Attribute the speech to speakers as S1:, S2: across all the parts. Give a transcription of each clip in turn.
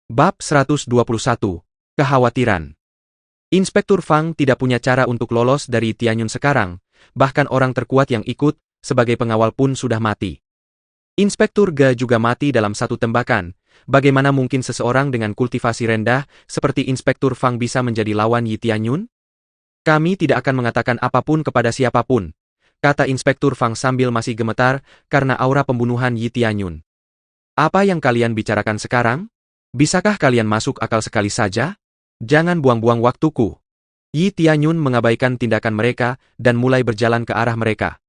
S1: Bab 121. Kekhawatiran. Inspektur Fang tidak punya cara untuk lolos dari Tianyun sekarang, bahkan orang terkuat yang ikut, sebagai pengawal pun sudah mati. Inspektur Ge juga mati dalam satu tembakan. Bagaimana mungkin seseorang dengan kultivasi rendah, seperti Inspektur Fang bisa menjadi lawan Yi Tianyun? Kami tidak akan mengatakan apapun kepada siapapun, kata Inspektur Fang sambil masih gemetar, karena aura pembunuhan Yi Tianyun. Apa yang kalian bicarakan sekarang? Bisakah kalian masuk akal sekali saja? Jangan buang-buang waktuku. Yi Tianyun mengabaikan tindakan mereka dan mulai berjalan ke arah mereka.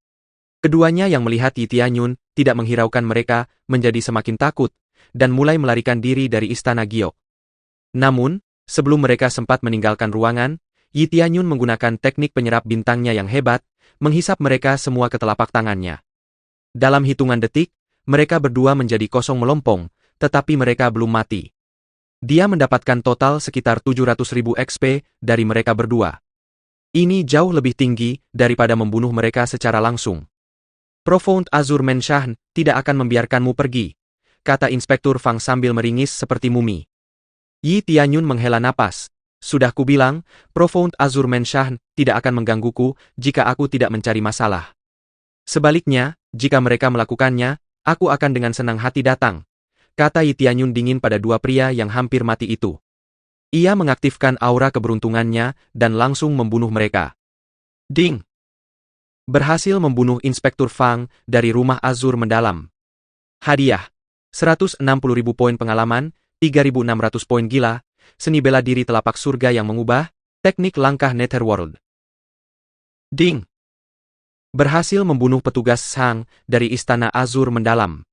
S1: Keduanya yang melihat Yi Tianyun tidak menghiraukan mereka menjadi semakin takut dan mulai melarikan diri dari istana Giok. Namun, sebelum mereka sempat meninggalkan ruangan, Yi Tianyun menggunakan teknik penyerap bintangnya yang hebat, menghisap mereka semua ke telapak tangannya. Dalam hitungan detik, mereka berdua menjadi kosong melompong, tetapi mereka belum mati. Dia mendapatkan total sekitar 700.000 XP dari mereka berdua. Ini jauh lebih tinggi daripada membunuh mereka secara langsung. Profound Azure Menshan tidak akan membiarkanmu pergi, kata Inspektur Fang sambil meringis seperti mumi. Yi Tianyun menghela napas. Sudah kubilang, Profound Azure Menshan tidak akan menggangguku jika aku tidak mencari masalah. Sebaliknya, jika mereka melakukannya, aku akan dengan senang hati datang, kata Yi Tianyun dingin pada dua pria yang hampir mati itu. Ia mengaktifkan aura keberuntungannya dan langsung membunuh mereka. Ding! Berhasil membunuh Inspektur Fang dari rumah Azur mendalam. Hadiah. 160.000 poin pengalaman, 3.600 poin gila, seni bela diri telapak surga yang mengubah, teknik langkah Netherworld. Ding! Berhasil membunuh petugas Sang dari istana Azur mendalam.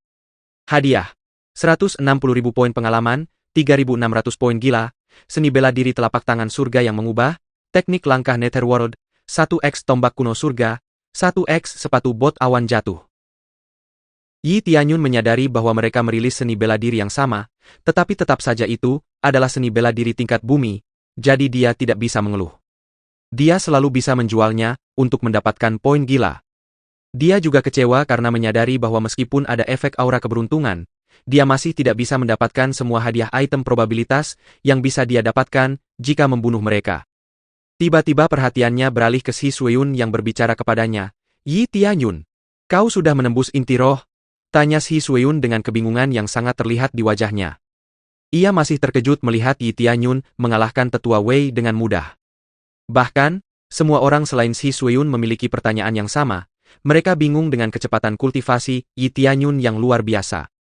S1: Hadiah. 160.000 poin pengalaman, 3.600 poin gila, seni bela diri telapak tangan surga yang mengubah, teknik langkah Netherworld, 1x tombak kuno surga, 1x sepatu bot awan jatuh. Yi Tianyun menyadari bahwa mereka merilis seni bela diri yang sama, tetapi tetap saja itu adalah seni bela diri tingkat bumi, jadi dia tidak bisa mengeluh. Dia selalu bisa menjualnya untuk mendapatkan poin gila. Dia juga kecewa karena menyadari bahwa meskipun ada efek aura keberuntungan, dia masih tidak bisa mendapatkan semua hadiah item probabilitas yang bisa dia dapatkan jika membunuh mereka. Tiba-tiba perhatiannya beralih ke Shi Suiyun yang berbicara kepadanya. Yi Tianyun, kau sudah menembus inti roh? Tanya Shi Suiyun dengan kebingungan yang sangat terlihat di wajahnya. Ia masih terkejut melihat Yi Tianyun mengalahkan tetua Wei dengan mudah. Bahkan, semua orang selain Shi Suiyun memiliki pertanyaan yang sama. Mereka bingung dengan kecepatan kultivasi Yi Tianyun yang luar biasa.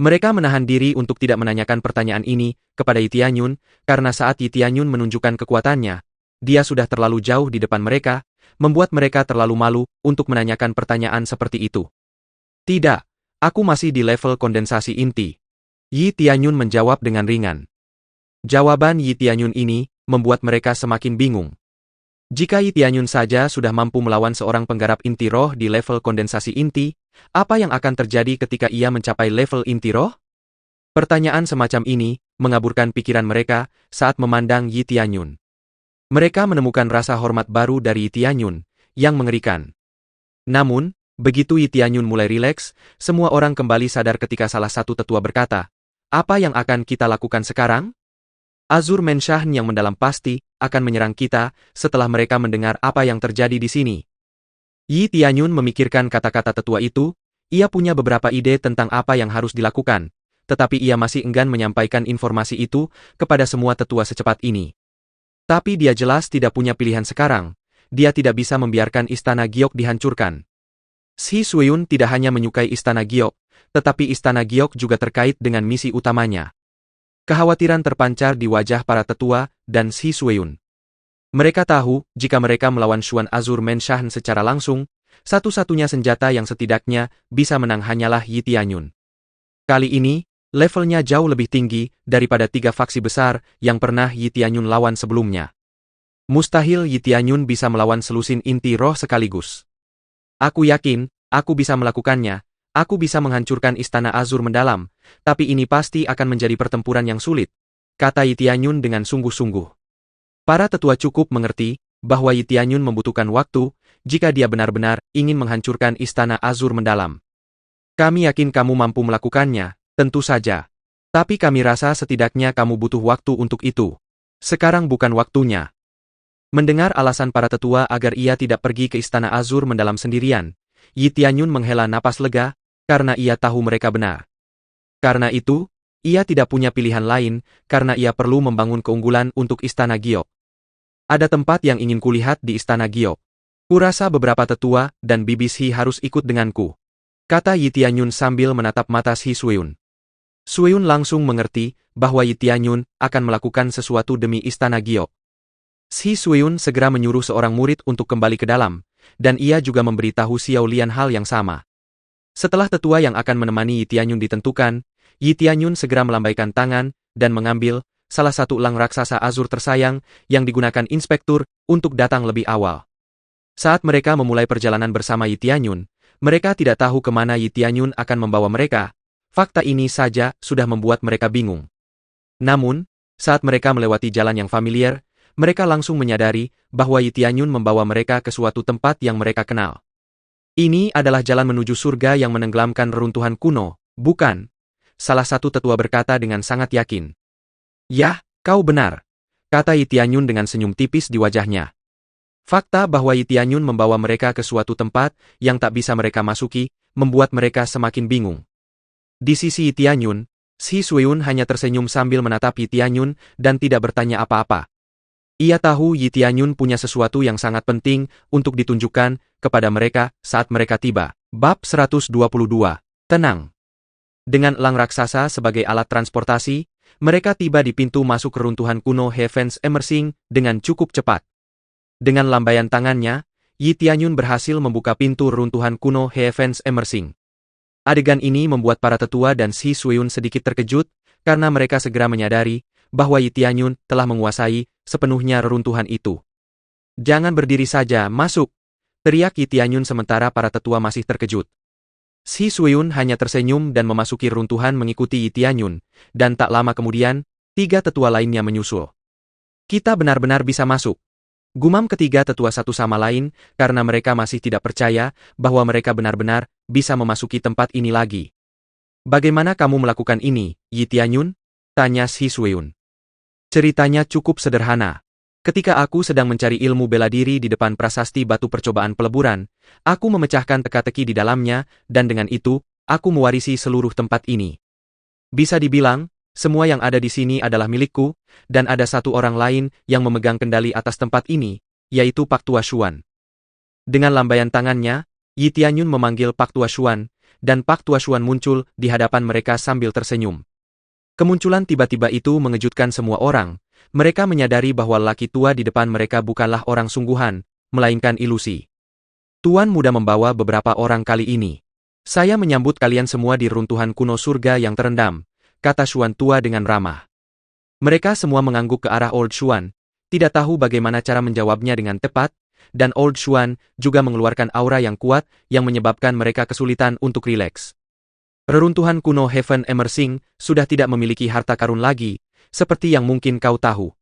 S1: Mereka menahan diri untuk tidak menanyakan pertanyaan ini kepada Yi Tianyun, karena saat Yi Tianyun menunjukkan kekuatannya, dia sudah terlalu jauh di depan mereka, membuat mereka terlalu malu untuk menanyakan pertanyaan seperti itu. Tidak, aku masih di level kondensasi inti. Yi Tianyun menjawab dengan ringan. Jawaban Yi Tianyun ini membuat mereka semakin bingung. Jika Yi Tianyun saja sudah mampu melawan seorang penggarap inti roh di level kondensasi inti, apa yang akan terjadi ketika ia mencapai level inti roh? Pertanyaan semacam ini mengaburkan pikiran mereka saat memandang Yi Tianyun. Mereka menemukan rasa hormat baru dari Yi Tianyun yang mengerikan. Namun, begitu Yi Tianyun mulai rileks, semua orang kembali sadar ketika salah satu tetua berkata, "Apa yang akan kita lakukan sekarang? Azur Menshan yang mendalam pasti akan menyerang kita setelah mereka mendengar apa yang terjadi di sini." Yi Tianyun memikirkan kata-kata tetua itu, ia punya beberapa ide tentang apa yang harus dilakukan, tetapi ia masih enggan menyampaikan informasi itu kepada semua tetua secepat ini. Tapi dia jelas tidak punya pilihan sekarang, dia tidak bisa membiarkan istana Giok dihancurkan. Shi Suiyun tidak hanya menyukai istana Giok, tetapi istana Giok juga terkait dengan misi utamanya. Kekhawatiran terpancar di wajah para tetua dan Shi Suiyun. Mereka tahu, jika mereka melawan Xuan Azur Menshan secara langsung, satu-satunya senjata yang setidaknya bisa menang hanyalah Yi Tianyun. Kali ini, levelnya jauh lebih tinggi daripada 3 faksi besar yang pernah Yi Tianyun lawan sebelumnya. Mustahil Yi Tianyun bisa melawan selusin inti roh sekaligus. Aku yakin, aku bisa melakukannya, aku bisa menghancurkan istana Azur mendalam, tapi ini pasti akan menjadi pertempuran yang sulit, kata Yi Tianyun dengan sungguh-sungguh. Para tetua cukup mengerti bahwa Yi Tianyun membutuhkan waktu jika dia benar-benar ingin menghancurkan istana Azur mendalam. Kami yakin kamu mampu melakukannya, tentu saja. Tapi kami rasa setidaknya kamu butuh waktu untuk itu. Sekarang bukan waktunya. Mendengar alasan para tetua agar ia tidak pergi ke Istana Azur mendalam sendirian, Yi Tianyun menghela napas lega, karena ia tahu mereka benar. Karena itu, ia tidak punya pilihan lain, karena ia perlu membangun keunggulan untuk Istana Giok. Ada tempat yang ingin kulihat di Istana Giok. Kurasa beberapa tetua dan bibis He harus ikut denganku, kata Yi Tianyun sambil menatap mata Shi Sueun. Sueun langsung mengerti bahwa Yi Tianyun akan melakukan sesuatu demi Istana Giok. Shi Sueun segera menyuruh seorang murid untuk kembali ke dalam, dan ia juga memberitahu Xiao Lian hal yang sama. Setelah tetua yang akan menemani Yi Tianyun ditentukan, Yi Tianyun segera melambaikan tangan dan mengambil salah satu elang raksasa azur tersayang yang digunakan inspektur untuk datang lebih awal. Saat mereka memulai perjalanan bersama Yi Tianyun, mereka tidak tahu kemana Yi Tianyun akan membawa mereka. Fakta ini saja sudah membuat mereka bingung. Namun, saat mereka melewati jalan yang familiar, mereka langsung menyadari bahwa Yi Tianyun membawa mereka ke suatu tempat yang mereka kenal. Ini adalah jalan menuju surga yang menenggelamkan reruntuhan kuno, bukan? Salah satu tetua berkata dengan sangat yakin. Yah, kau benar, kata Yi Tianyun dengan senyum tipis di wajahnya. Fakta bahwa Yi Tianyun membawa mereka ke suatu tempat yang tak bisa mereka masuki, membuat mereka semakin bingung. Di sisi Yi Tianyun, Shi Sueun hanya tersenyum sambil menatap Yi Tianyun dan tidak bertanya apa-apa. Ia tahu Yi Tianyun punya sesuatu yang sangat penting untuk ditunjukkan kepada mereka saat mereka tiba. Bab 122. Tenang. Dengan elang raksasa sebagai alat transportasi, mereka tiba di pintu masuk reruntuhan kuno Heaven's Emerging dengan cukup cepat. Dengan lambaian tangannya, Yi Tianyun berhasil membuka pintu reruntuhan kuno Heaven's Emerging. Adegan ini membuat para tetua dan Shi Sueun sedikit terkejut, karena mereka segera menyadari bahwa Yi Tianyun telah menguasai sepenuhnya reruntuhan itu. Jangan berdiri saja, masuk! Teriak Yi Tianyun sementara para tetua masih terkejut. Shi Sueun hanya tersenyum dan memasuki reruntuhan mengikuti Yi Tianyun, dan tak lama kemudian, 3 tetua lainnya menyusul. Kita benar-benar bisa masuk. Gumam ketiga tetua satu sama lain, karena mereka masih tidak percaya bahwa mereka benar-benar bisa memasuki tempat ini lagi. Bagaimana kamu melakukan ini, Yi Tianyun? Tanya Shi Sueun. Ceritanya cukup sederhana. Ketika aku sedang mencari ilmu bela diri di depan prasasti batu percobaan peleburan, aku memecahkan teka-teki di dalamnya, dan dengan itu, aku mewarisi seluruh tempat ini. Bisa dibilang, semua yang ada di sini adalah milikku, dan ada satu orang lain yang memegang kendali atas tempat ini, yaitu Pak Tua Xuan. Dengan lambaian tangannya, Yi Tianyun memanggil Pak Tua Xuan, dan Pak Tua Xuan muncul di hadapan mereka sambil tersenyum. Kemunculan tiba-tiba itu mengejutkan semua orang. Mereka menyadari bahwa lelaki tua di depan mereka bukanlah orang sungguhan, melainkan ilusi. Tuan muda membawa beberapa orang kali ini. Saya menyambut kalian semua di runtuhan kuno surga yang terendam, kata Xuan tua dengan ramah. Mereka semua mengangguk ke arah Old Xuan, tidak tahu bagaimana cara menjawabnya dengan tepat, dan Old Xuan juga mengeluarkan aura yang kuat yang menyebabkan mereka kesulitan untuk rileks. Reruntuhan kuno Heaven Emerging sudah tidak memiliki harta karun lagi, seperti yang mungkin kau tahu.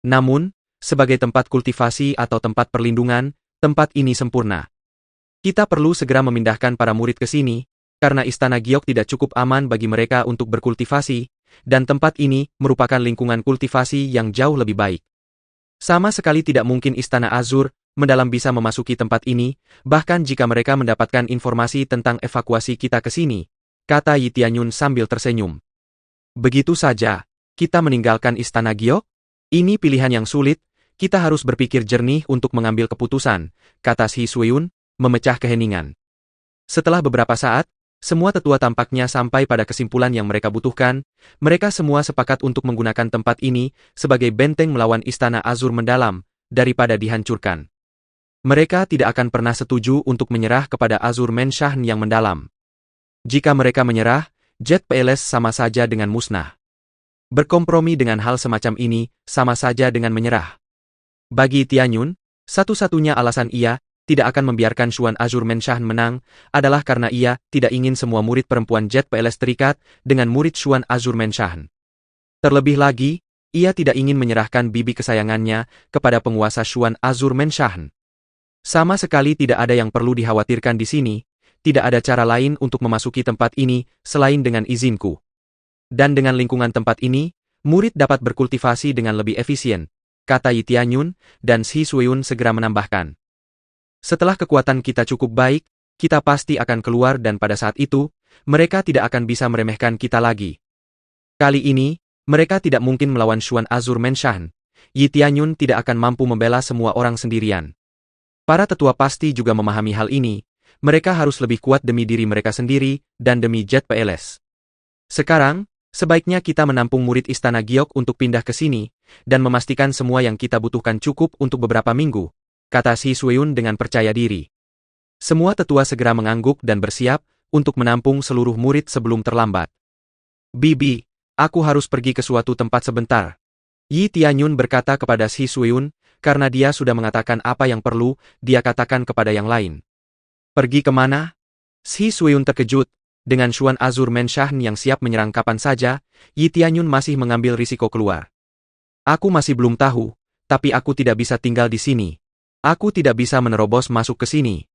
S1: Namun, sebagai tempat kultivasi atau tempat perlindungan, tempat ini sempurna. Kita perlu segera memindahkan para murid ke sini, karena Istana Giok tidak cukup aman bagi mereka untuk berkultivasi, dan tempat ini merupakan lingkungan kultivasi yang jauh lebih baik. Sama sekali tidak mungkin Istana Azur mendalam bisa memasuki tempat ini, bahkan jika mereka mendapatkan informasi tentang evakuasi kita ke sini, kata Yi Tianyun sambil tersenyum. Begitu saja, kita meninggalkan Istana Giok? Ini pilihan yang sulit, kita harus berpikir jernih untuk mengambil keputusan, kata Shi Sueun, memecah keheningan. Setelah beberapa saat, semua tetua tampaknya sampai pada kesimpulan yang mereka butuhkan. Mereka semua sepakat untuk menggunakan tempat ini sebagai benteng melawan Istana Azur mendalam, daripada dihancurkan. Mereka tidak akan pernah setuju untuk menyerah kepada Azur Menshan yang mendalam. Jika mereka menyerah, Jet Palace sama saja dengan musnah. Berkompromi dengan hal semacam ini, sama saja dengan menyerah. Bagi Tianyun, satu-satunya alasan ia tidak akan membiarkan Xuan Azur Menshan menang, adalah karena ia tidak ingin semua murid perempuan Jet Palace terikat dengan murid Xuan Azur Menshan. Terlebih lagi, ia tidak ingin menyerahkan bibi kesayangannya kepada penguasa Xuan Azur Menshan. Sama sekali tidak ada yang perlu dikhawatirkan di sini, tidak ada cara lain untuk memasuki tempat ini selain dengan izinku. Dan dengan lingkungan tempat ini, murid dapat berkultivasi dengan lebih efisien, kata Yi Tianyun, dan Shi Suiyun segera menambahkan. Setelah kekuatan kita cukup baik, kita pasti akan keluar dan pada saat itu, mereka tidak akan bisa meremehkan kita lagi. Kali ini, mereka tidak mungkin melawan Xuan Azur Menshan. Yi Tianyun tidak akan mampu membela semua orang sendirian. Para tetua pasti juga memahami hal ini, mereka harus lebih kuat demi diri mereka sendiri dan demi Jet PLS. Sekarang, sebaiknya kita menampung murid Istana Giok untuk pindah ke sini, dan memastikan semua yang kita butuhkan cukup untuk beberapa minggu, kata Shi Suiyun dengan percaya diri. Semua tetua segera mengangguk dan bersiap untuk menampung seluruh murid sebelum terlambat. Bibi, aku harus pergi ke suatu tempat sebentar. Yi Tianyun berkata kepada Shi Suiyun, karena dia sudah mengatakan apa yang perlu dia katakan kepada yang lain. Pergi kemana? Shi Suiyun terkejut. Dengan Xuan Azur Menshan yang siap menyerang kapan saja, Yi Tianyun masih mengambil risiko keluar. Aku masih belum tahu, tapi aku tidak bisa tinggal di sini. Aku tidak bisa menerobos masuk ke sini.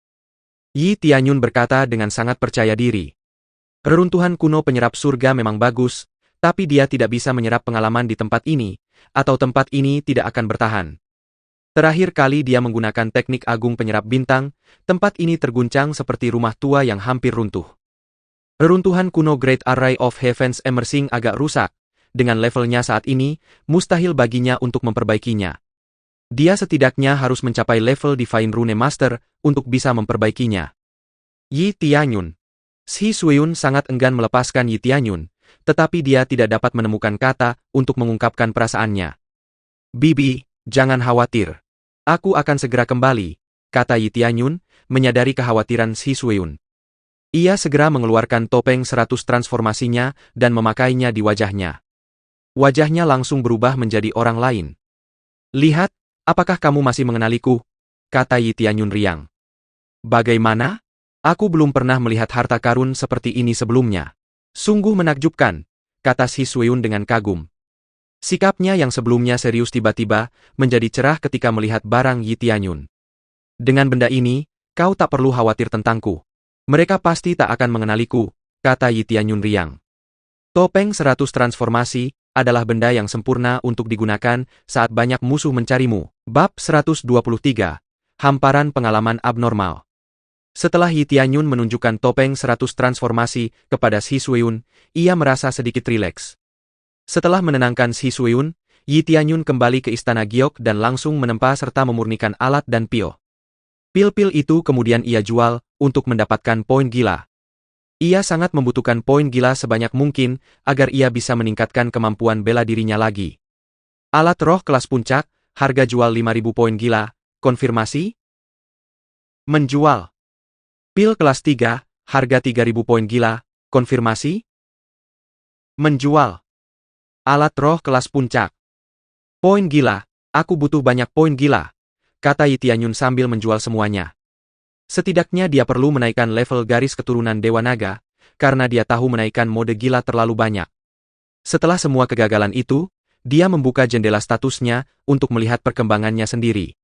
S1: Yi Tianyun berkata dengan sangat percaya diri. Reruntuhan kuno penyerap surga memang bagus, tapi dia tidak bisa menyerap pengalaman di tempat ini, atau tempat ini tidak akan bertahan. Terakhir kali dia menggunakan teknik agung penyerap bintang, tempat ini terguncang seperti rumah tua yang hampir runtuh. Reruntuhan kuno Great Array of Heavens Emerging agak rusak, dengan levelnya saat ini, mustahil baginya untuk memperbaikinya. Dia setidaknya harus mencapai level Divine Rune Master untuk bisa memperbaikinya. Yi Tianyun. Shi Suiyun sangat enggan melepaskan Yi Tianyun, tetapi dia tidak dapat menemukan kata untuk mengungkapkan perasaannya. Bibi, jangan khawatir. Aku akan segera kembali, kata Yi Tianyun, menyadari kekhawatiran Shi Suiyun. Ia segera mengeluarkan topeng 100 transformasinya dan memakainya di wajahnya. Wajahnya langsung berubah menjadi orang lain. Lihat, apakah kamu masih mengenaliku? Kata Yi Tianyun riang. Bagaimana? Aku belum pernah melihat harta karun seperti ini sebelumnya. Sungguh menakjubkan, kata Shi Suiyun dengan kagum. Sikapnya yang sebelumnya serius tiba-tiba menjadi cerah ketika melihat barang Yi Tianyun. Dengan benda ini, kau tak perlu khawatir tentangku. Mereka pasti tak akan mengenaliku, kata Yi Tianyun riang. Topeng 100 transformasi adalah benda yang sempurna untuk digunakan saat banyak musuh mencarimu. Bab 123. Hamparan pengalaman abnormal. Setelah Yi Tianyun menunjukkan topeng 100 transformasi kepada Shi Suiyun, ia merasa sedikit rileks. Setelah menenangkan Shi Suiyun, Yi Tianyun kembali ke Istana Giok dan langsung menempa serta memurnikan alat dan pil. Pil-pil itu kemudian ia jual untuk mendapatkan poin gila. Ia sangat membutuhkan poin gila sebanyak mungkin agar ia bisa meningkatkan kemampuan bela dirinya lagi. Alat roh kelas puncak, harga jual 5.000 poin gila, konfirmasi? Menjual. Pil kelas 3, harga 3.000 poin gila, konfirmasi? Menjual. Alat roh kelas puncak. Poin gila, aku butuh banyak poin gila, kata Yi Tianyun sambil menjual semuanya. Setidaknya dia perlu menaikkan level garis keturunan Dewa Naga, karena dia tahu menaikkan mode gila terlalu banyak. Setelah semua kegagalan itu, dia membuka jendela statusnya untuk melihat perkembangannya sendiri.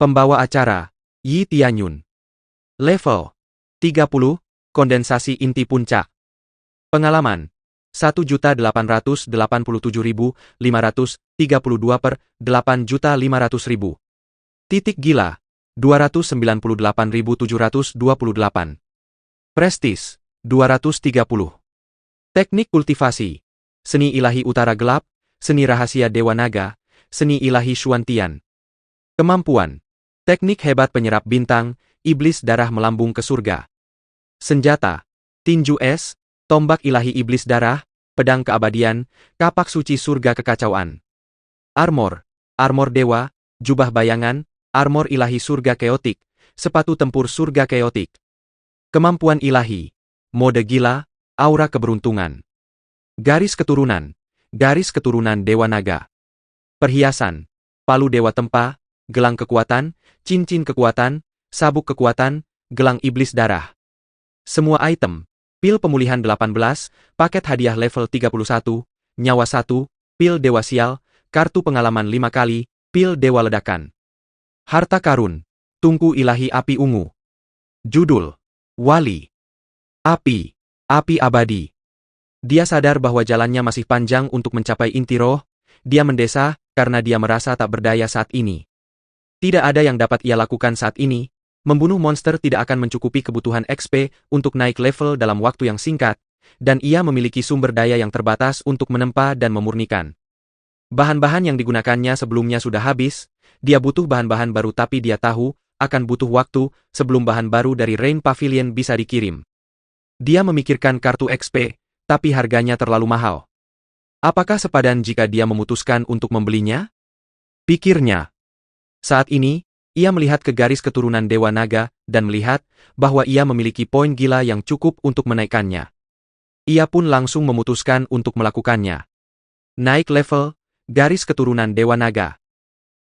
S1: Pembawa acara, Yi Tianyun. Level 30, kondensasi inti puncak. Pengalaman, 1.887.532 per 8.500.000. Titik gila, 298.728. Prestis, 230. Teknik kultivasi, seni ilahi utara gelap, seni rahasia Dewa Naga, seni ilahi Xuantian. Kemampuan, teknik hebat penyerap bintang, iblis darah melambung ke surga. Senjata, tinju es, tombak ilahi iblis darah, pedang keabadian, kapak suci surga kekacauan. Armor, armor dewa, jubah bayangan, armor ilahi surga keotik, sepatu tempur surga keotik. Kemampuan ilahi, mode gila, aura keberuntungan. Garis keturunan Dewa Naga. Perhiasan, palu Dewa Tempa, gelang kekuatan, cincin kekuatan, sabuk kekuatan, gelang iblis darah. Semua item, pil pemulihan 18, paket hadiah level 31, nyawa 1, pil Dewa Sial, kartu pengalaman 5 kali, pil Dewa Ledakan. Harta karun, tungku ilahi api ungu. Judul, Wali. Api abadi. Dia sadar bahwa jalannya masih panjang untuk mencapai inti roh, dia mendesah karena dia merasa tak berdaya saat ini. Tidak ada yang dapat ia lakukan saat ini, membunuh monster tidak akan mencukupi kebutuhan XP untuk naik level dalam waktu yang singkat, dan ia memiliki sumber daya yang terbatas untuk menempa dan memurnikan. Bahan-bahan yang digunakannya sebelumnya sudah habis, dia butuh bahan-bahan baru tapi dia tahu, akan butuh waktu sebelum bahan baru dari Rain Pavilion bisa dikirim. Dia memikirkan kartu XP, tapi harganya terlalu mahal. Apakah sepadan jika dia memutuskan untuk membelinya? Pikirnya. Saat ini, ia melihat ke garis keturunan Dewa Naga, dan melihat bahwa ia memiliki poin gila yang cukup untuk menaikkannya. Ia pun langsung memutuskan untuk melakukannya. Naik level, garis keturunan Dewa Naga.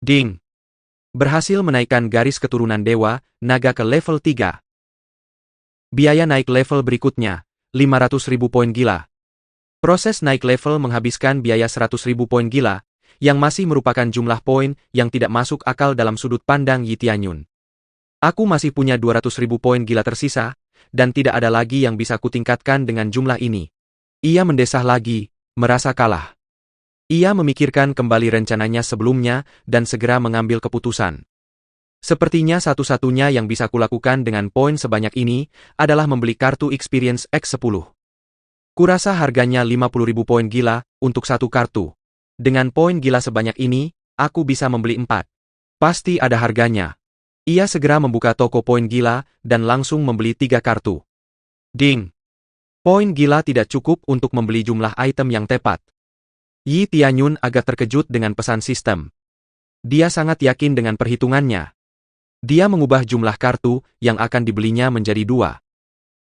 S1: Ding! Berhasil menaikkan garis keturunan Dewa Naga ke level 3. Biaya naik level berikutnya, 500.000 poin gila. Proses naik level menghabiskan biaya 100.000 poin gila, yang masih merupakan jumlah poin yang tidak masuk akal dalam sudut pandang Yi Tianyun. Aku masih punya 200.000 poin gila tersisa, dan tidak ada lagi yang bisa kutingkatkan dengan jumlah ini. Ia mendesah lagi, merasa kalah. Ia memikirkan kembali rencananya sebelumnya dan segera mengambil keputusan. Sepertinya satu-satunya yang bisa kulakukan dengan poin sebanyak ini adalah membeli kartu Experience X10. Kurasa harganya 50.000 poin gila untuk satu kartu. Dengan poin gila sebanyak ini, aku bisa membeli 4. Pasti ada harganya. Ia segera membuka toko poin gila dan langsung membeli 3 kartu. Ding! Poin gila tidak cukup untuk membeli jumlah item yang tepat. Yi Tianyun agak terkejut dengan pesan sistem. Dia sangat yakin dengan perhitungannya. Dia mengubah jumlah kartu yang akan dibelinya menjadi 2.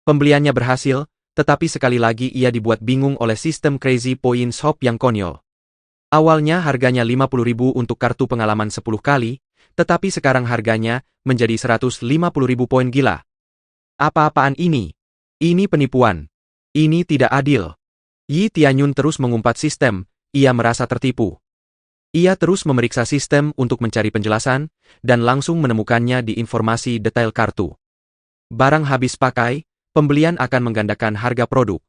S1: Pembeliannya berhasil, tetapi sekali lagi ia dibuat bingung oleh sistem Crazy Points Hop yang konyol. Awalnya harganya 50.000 untuk kartu pengalaman 10 kali, tetapi sekarang harganya menjadi 150.000 poin gila. Apa-apaan ini? Ini penipuan. Ini tidak adil. Yi Tianyun terus mengumpat sistem, ia merasa tertipu. Ia terus memeriksa sistem untuk mencari penjelasan, dan langsung menemukannya di informasi detail kartu. Barang habis pakai, pembelian akan menggandakan harga produk.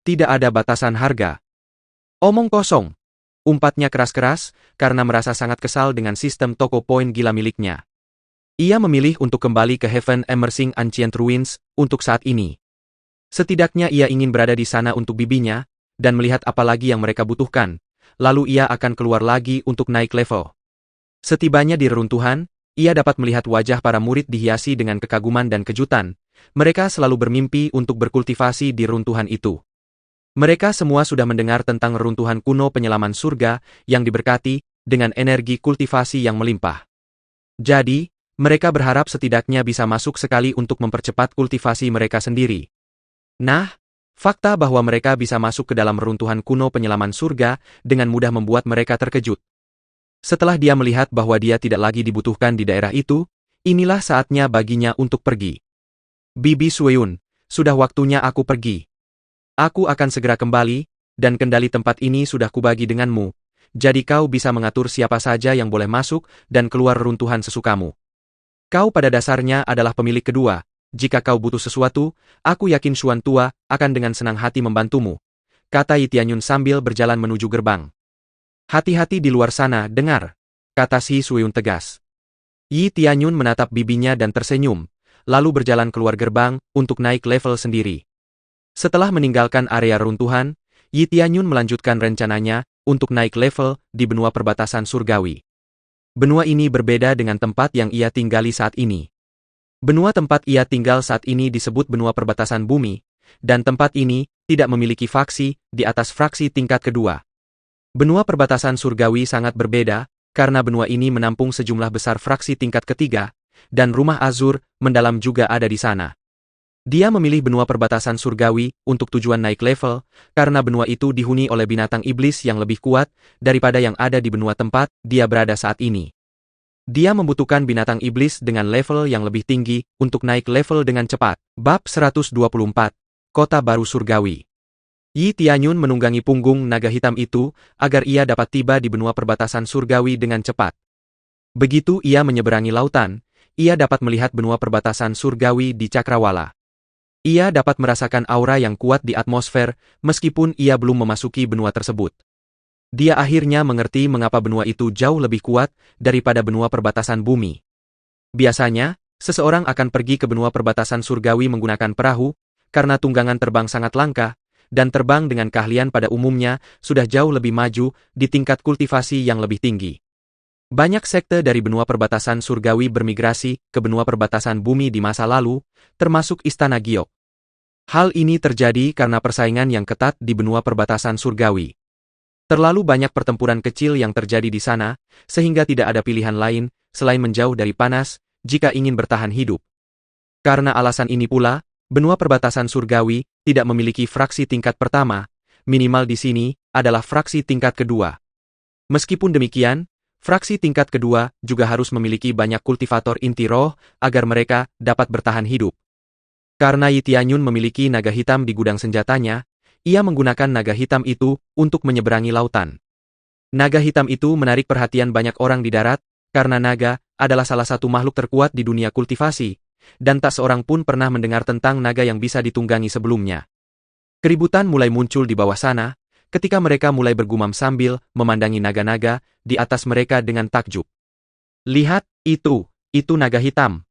S1: Tidak ada batasan harga. Omong kosong. Umpatnya keras-keras, karena merasa sangat kesal dengan sistem toko poin gila miliknya. Ia memilih untuk kembali ke Heaven Emerging Ancient Ruins, untuk saat ini. Setidaknya ia ingin berada di sana untuk bibinya, dan melihat apa lagi yang mereka butuhkan. Lalu ia akan keluar lagi untuk naik level. Setibanya di reruntuhan, ia dapat melihat wajah para murid dihiasi dengan kekaguman dan kejutan. Mereka selalu bermimpi untuk berkultivasi di runtuhan itu. Mereka semua sudah mendengar tentang reruntuhan kuno penyelaman surga yang diberkati dengan energi kultivasi yang melimpah. Jadi, mereka berharap setidaknya bisa masuk sekali untuk mempercepat kultivasi mereka sendiri. Nah, fakta bahwa mereka bisa masuk ke dalam reruntuhan kuno penyelaman surga dengan mudah membuat mereka terkejut. Setelah dia melihat bahwa dia tidak lagi dibutuhkan di daerah itu, inilah saatnya baginya untuk pergi. Bibi Sueyun, sudah waktunya aku pergi. Aku akan segera kembali, dan kendali tempat ini sudah kubagi denganmu, jadi kau bisa mengatur siapa saja yang boleh masuk dan keluar reruntuhan sesukamu. Kau pada dasarnya adalah pemilik kedua. Jika kau butuh sesuatu, aku yakin Xuan Tua akan dengan senang hati membantumu, kata Yi Tianyun sambil berjalan menuju gerbang. Hati-hati di luar sana, dengar, kata Si Sueyun tegas. Yi Tianyun menatap bibinya dan tersenyum, lalu berjalan keluar gerbang untuk naik level sendiri. Setelah meninggalkan area runtuhan, Yi Tianyun melanjutkan rencananya untuk naik level di benua perbatasan surgawi. Benua ini berbeda dengan tempat yang ia tinggali saat ini. Benua tempat ia tinggal saat ini disebut benua perbatasan bumi, dan tempat ini tidak memiliki faksi di atas fraksi tingkat kedua. Benua perbatasan surgawi sangat berbeda, karena benua ini menampung sejumlah besar fraksi tingkat ketiga, dan rumah Azur mendalam juga ada di sana. Dia memilih benua perbatasan surgawi untuk tujuan naik level, karena benua itu dihuni oleh binatang iblis yang lebih kuat daripada yang ada di benua tempat dia berada saat ini. Dia membutuhkan binatang iblis dengan level yang lebih tinggi untuk naik level dengan cepat. Bab 124, Kota Baru Surgawi. Yi Tianyun menunggangi punggung naga hitam itu agar ia dapat tiba di benua perbatasan surgawi dengan cepat. Begitu ia menyeberangi lautan, ia dapat melihat benua perbatasan surgawi di Cakrawala. Ia dapat merasakan aura yang kuat di atmosfer, meskipun ia belum memasuki benua tersebut. Dia akhirnya mengerti mengapa benua itu jauh lebih kuat daripada benua perbatasan bumi. Biasanya, seseorang akan pergi ke benua perbatasan surgawi menggunakan perahu, karena tunggangan terbang sangat langka, dan terbang dengan keahlian pada umumnya sudah jauh lebih maju di tingkat kultivasi yang lebih tinggi. Banyak sekte dari benua perbatasan surgawi bermigrasi ke benua perbatasan bumi di masa lalu, termasuk Istana Giok. Hal ini terjadi karena persaingan yang ketat di benua perbatasan surgawi. Terlalu banyak pertempuran kecil yang terjadi di sana, sehingga tidak ada pilihan lain selain menjauh dari panas jika ingin bertahan hidup. Karena alasan ini pula, benua perbatasan surgawi tidak memiliki fraksi tingkat pertama, minimal di sini adalah fraksi tingkat kedua. Meskipun demikian, fraksi tingkat kedua juga harus memiliki banyak kultivator inti roh agar mereka dapat bertahan hidup. Karena Yi Tianyun memiliki naga hitam di gudang senjatanya, ia menggunakan naga hitam itu untuk menyeberangi lautan. Naga hitam itu menarik perhatian banyak orang di darat, karena naga adalah salah satu makhluk terkuat di dunia kultivasi, dan tak seorang pun pernah mendengar tentang naga yang bisa ditunggangi sebelumnya. Keributan mulai muncul di bawah sana, ketika mereka mulai bergumam sambil memandangi naga-naga di atas mereka dengan takjub. Lihat, itu naga hitam.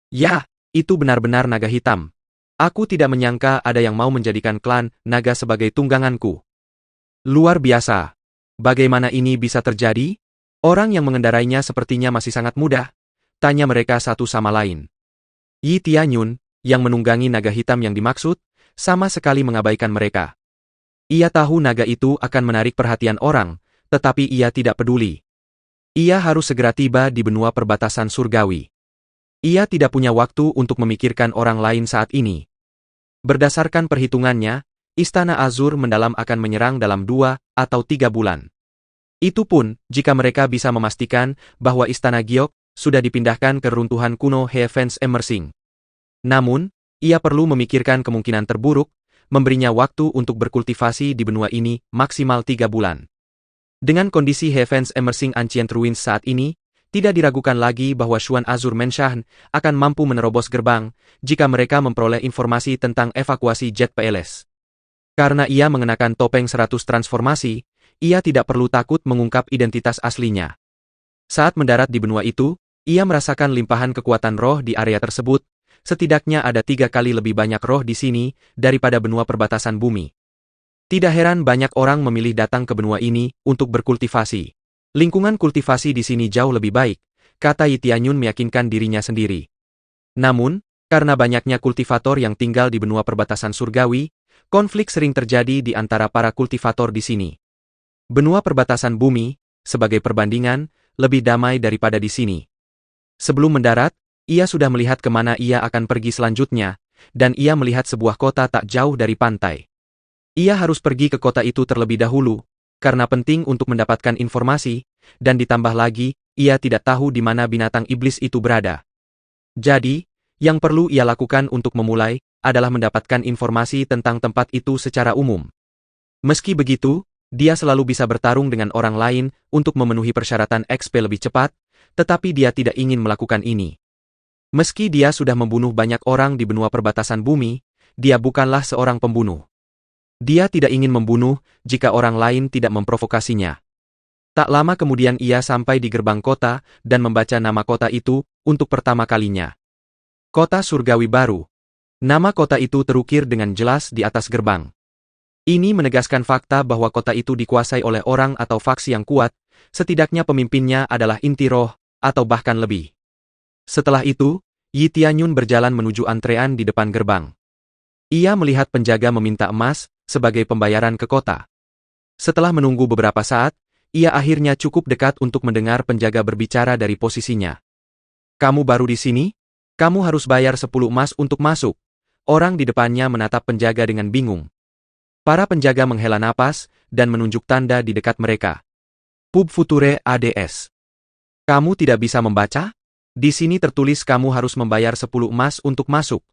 S1: Ya, itu benar-benar naga hitam. Aku tidak menyangka ada yang mau menjadikan klan naga sebagai tungganganku. Luar biasa. Bagaimana ini bisa terjadi? Orang yang mengendarainya sepertinya masih sangat mudah. Tanya mereka satu sama lain. Yi Tianyun, yang menunggangi naga hitam yang dimaksud, sama sekali mengabaikan mereka. Ia tahu naga itu akan menarik perhatian orang, tetapi ia tidak peduli. Ia harus segera tiba di benua perbatasan surgawi. Ia tidak punya waktu untuk memikirkan orang lain saat ini. Berdasarkan perhitungannya, Istana Azur Mendalam akan menyerang dalam 2 atau 3 bulan. Itu pun, jika mereka bisa memastikan bahwa Istana Giok sudah dipindahkan ke runtuhan kuno Heavens Emerging. Namun, ia perlu memikirkan kemungkinan terburuk, memberinya waktu untuk berkultivasi di benua ini maksimal 3 bulan. Dengan kondisi Heavens Emerging Ancient Ruins saat ini, tidak diragukan lagi bahwa Xuan Azur Menshan akan mampu menerobos gerbang jika mereka memperoleh informasi tentang evakuasi jet PLS. Karena ia mengenakan topeng 100 transformasi, ia tidak perlu takut mengungkap identitas aslinya. Saat mendarat di benua itu, ia merasakan limpahan kekuatan roh di area tersebut. Setidaknya ada 3 kali lebih banyak roh di sini daripada benua perbatasan bumi. Tidak heran banyak orang memilih datang ke benua ini untuk berkultivasi. Lingkungan kultivasi di sini jauh lebih baik, kata Yi Tianyun meyakinkan dirinya sendiri. Namun, karena banyaknya kultivator yang tinggal di benua perbatasan surgawi, konflik sering terjadi di antara para kultivator di sini. Benua perbatasan bumi, sebagai perbandingan, lebih damai daripada di sini. Sebelum mendarat, ia sudah melihat kemana ia akan pergi selanjutnya, dan ia melihat sebuah kota tak jauh dari pantai. Ia harus pergi ke kota itu terlebih dahulu, karena penting untuk mendapatkan informasi, dan ditambah lagi, ia tidak tahu di mana binatang iblis itu berada. Jadi, yang perlu ia lakukan untuk memulai, adalah mendapatkan informasi tentang tempat itu secara umum. Meski begitu, dia selalu bisa bertarung dengan orang lain untuk memenuhi persyaratan XP lebih cepat, tetapi dia tidak ingin melakukan ini. Meski dia sudah membunuh banyak orang di benua perbatasan bumi, dia bukanlah seorang pembunuh. Dia tidak ingin membunuh jika orang lain tidak memprovokasinya. Tak lama kemudian ia sampai di gerbang kota dan membaca nama kota itu untuk pertama kalinya. Kota Surgawi Baru. Nama kota itu terukir dengan jelas di atas gerbang. Ini menegaskan fakta bahwa kota itu dikuasai oleh orang atau faksi yang kuat, setidaknya pemimpinnya adalah inti roh, atau bahkan lebih. Setelah itu, Yi Tianyun berjalan menuju antrean di depan gerbang. Ia melihat penjaga meminta emas sebagai pembayaran ke kota. Setelah menunggu beberapa saat, ia akhirnya cukup dekat untuk mendengar penjaga berbicara dari posisinya. Kamu baru di sini? Kamu harus bayar 10 emas untuk masuk. Orang di depannya menatap penjaga dengan bingung. Para penjaga menghela napas dan menunjuk tanda di dekat mereka. Pub Future ADS. Kamu tidak bisa membaca? Di sini tertulis kamu harus membayar 10 emas untuk masuk.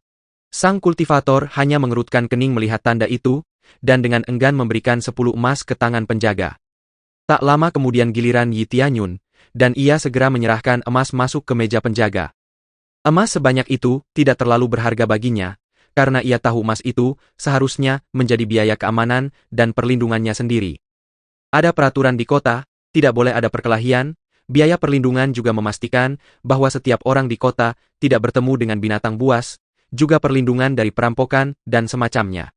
S1: Sang kultivator hanya mengerutkan kening melihat tanda itu, dan dengan enggan memberikan 10 emas ke tangan penjaga. Tak lama kemudian giliran Yi Tianyun, dan ia segera menyerahkan emas masuk ke meja penjaga. Emas sebanyak itu tidak terlalu berharga baginya, karena ia tahu emas itu seharusnya menjadi biaya keamanan dan perlindungannya sendiri. Ada peraturan di kota, tidak boleh ada perkelahian. Biaya perlindungan juga memastikan bahwa setiap orang di kota tidak bertemu dengan binatang buas, juga perlindungan dari perampokan dan semacamnya.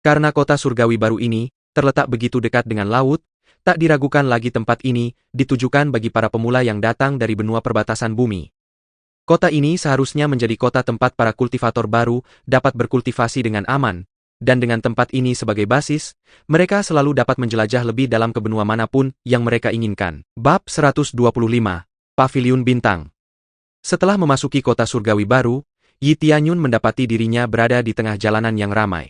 S1: Karena kota surgawi baru ini terletak begitu dekat dengan laut, tak diragukan lagi tempat ini ditujukan bagi para pemula yang datang dari benua perbatasan bumi. Kota ini seharusnya menjadi kota tempat para kultivator baru dapat berkultivasi dengan aman, dan dengan tempat ini sebagai basis, mereka selalu dapat menjelajah lebih dalam ke benua manapun yang mereka inginkan. Bab 125, Paviliun Bintang. Setelah memasuki kota surgawi baru, Yi Tianyun mendapati dirinya berada di tengah jalanan yang ramai.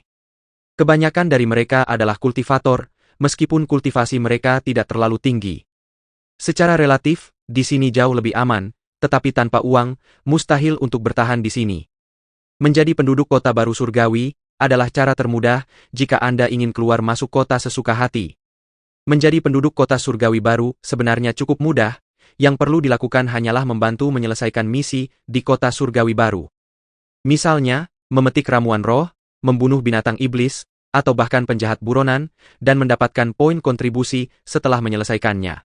S1: Kebanyakan dari mereka adalah kultivator, meskipun kultivasi mereka tidak terlalu tinggi. Secara relatif, di sini jauh lebih aman, tetapi tanpa uang, mustahil untuk bertahan di sini. Menjadi penduduk kota baru surgawi adalah cara termudah jika Anda ingin keluar masuk kota sesuka hati. Menjadi penduduk kota surgawi baru sebenarnya cukup mudah, yang perlu dilakukan hanyalah membantu menyelesaikan misi di kota surgawi baru. Misalnya, memetik ramuan roh, membunuh binatang iblis, atau bahkan penjahat buronan, dan mendapatkan poin kontribusi setelah menyelesaikannya.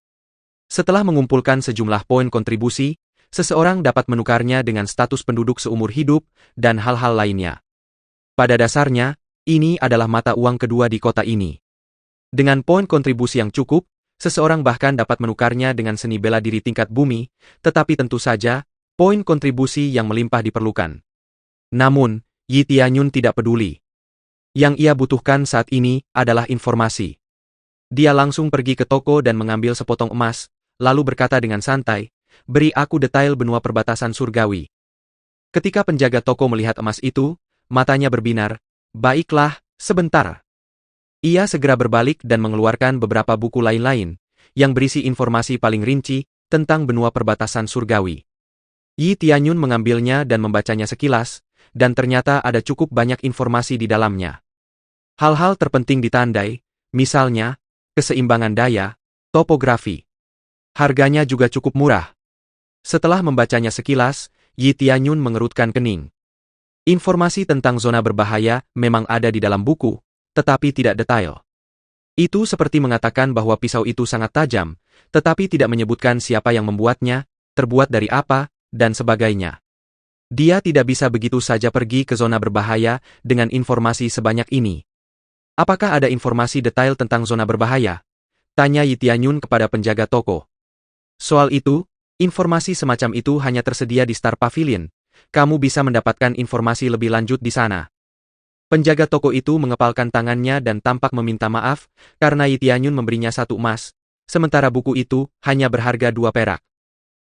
S1: Setelah mengumpulkan sejumlah poin kontribusi, seseorang dapat menukarnya dengan status penduduk seumur hidup dan hal-hal lainnya. Pada dasarnya, ini adalah mata uang kedua di kota ini. Dengan poin kontribusi yang cukup, seseorang bahkan dapat menukarnya dengan seni bela diri tingkat bumi, tetapi tentu saja, poin kontribusi yang melimpah diperlukan. Namun, Yi Tianyun tidak peduli. Yang ia butuhkan saat ini adalah informasi. Dia langsung pergi ke toko dan mengambil sepotong emas, lalu berkata dengan santai, "Beri aku detail benua perbatasan surgawi." Ketika penjaga toko melihat emas itu, matanya berbinar. "Baiklah, sebentar." Ia segera berbalik dan mengeluarkan beberapa buku lain-lain, yang berisi informasi paling rinci tentang benua perbatasan surgawi. Yi Tianyun mengambilnya dan membacanya sekilas, dan ternyata ada cukup banyak informasi di dalamnya. Hal-hal terpenting ditandai, misalnya, keseimbangan daya, topografi. Harganya juga cukup murah. Setelah membacanya sekilas, Yi Tianyun mengerutkan kening. Informasi tentang zona berbahaya memang ada di dalam buku, tetapi tidak detail. Itu seperti mengatakan bahwa pisau itu sangat tajam, tetapi tidak menyebutkan siapa yang membuatnya, terbuat dari apa, dan sebagainya. Dia tidak bisa begitu saja pergi ke zona berbahaya dengan informasi sebanyak ini. "Apakah ada informasi detail tentang zona berbahaya?" tanya Yi Tianyun kepada penjaga toko. "Soal itu, informasi semacam itu hanya tersedia di Star Pavilion. Kamu bisa mendapatkan informasi lebih lanjut di sana." Penjaga toko itu mengepalkan tangannya dan tampak meminta maaf, karena Yi Tianyun memberinya 1 emas, sementara buku itu hanya berharga 2 perak.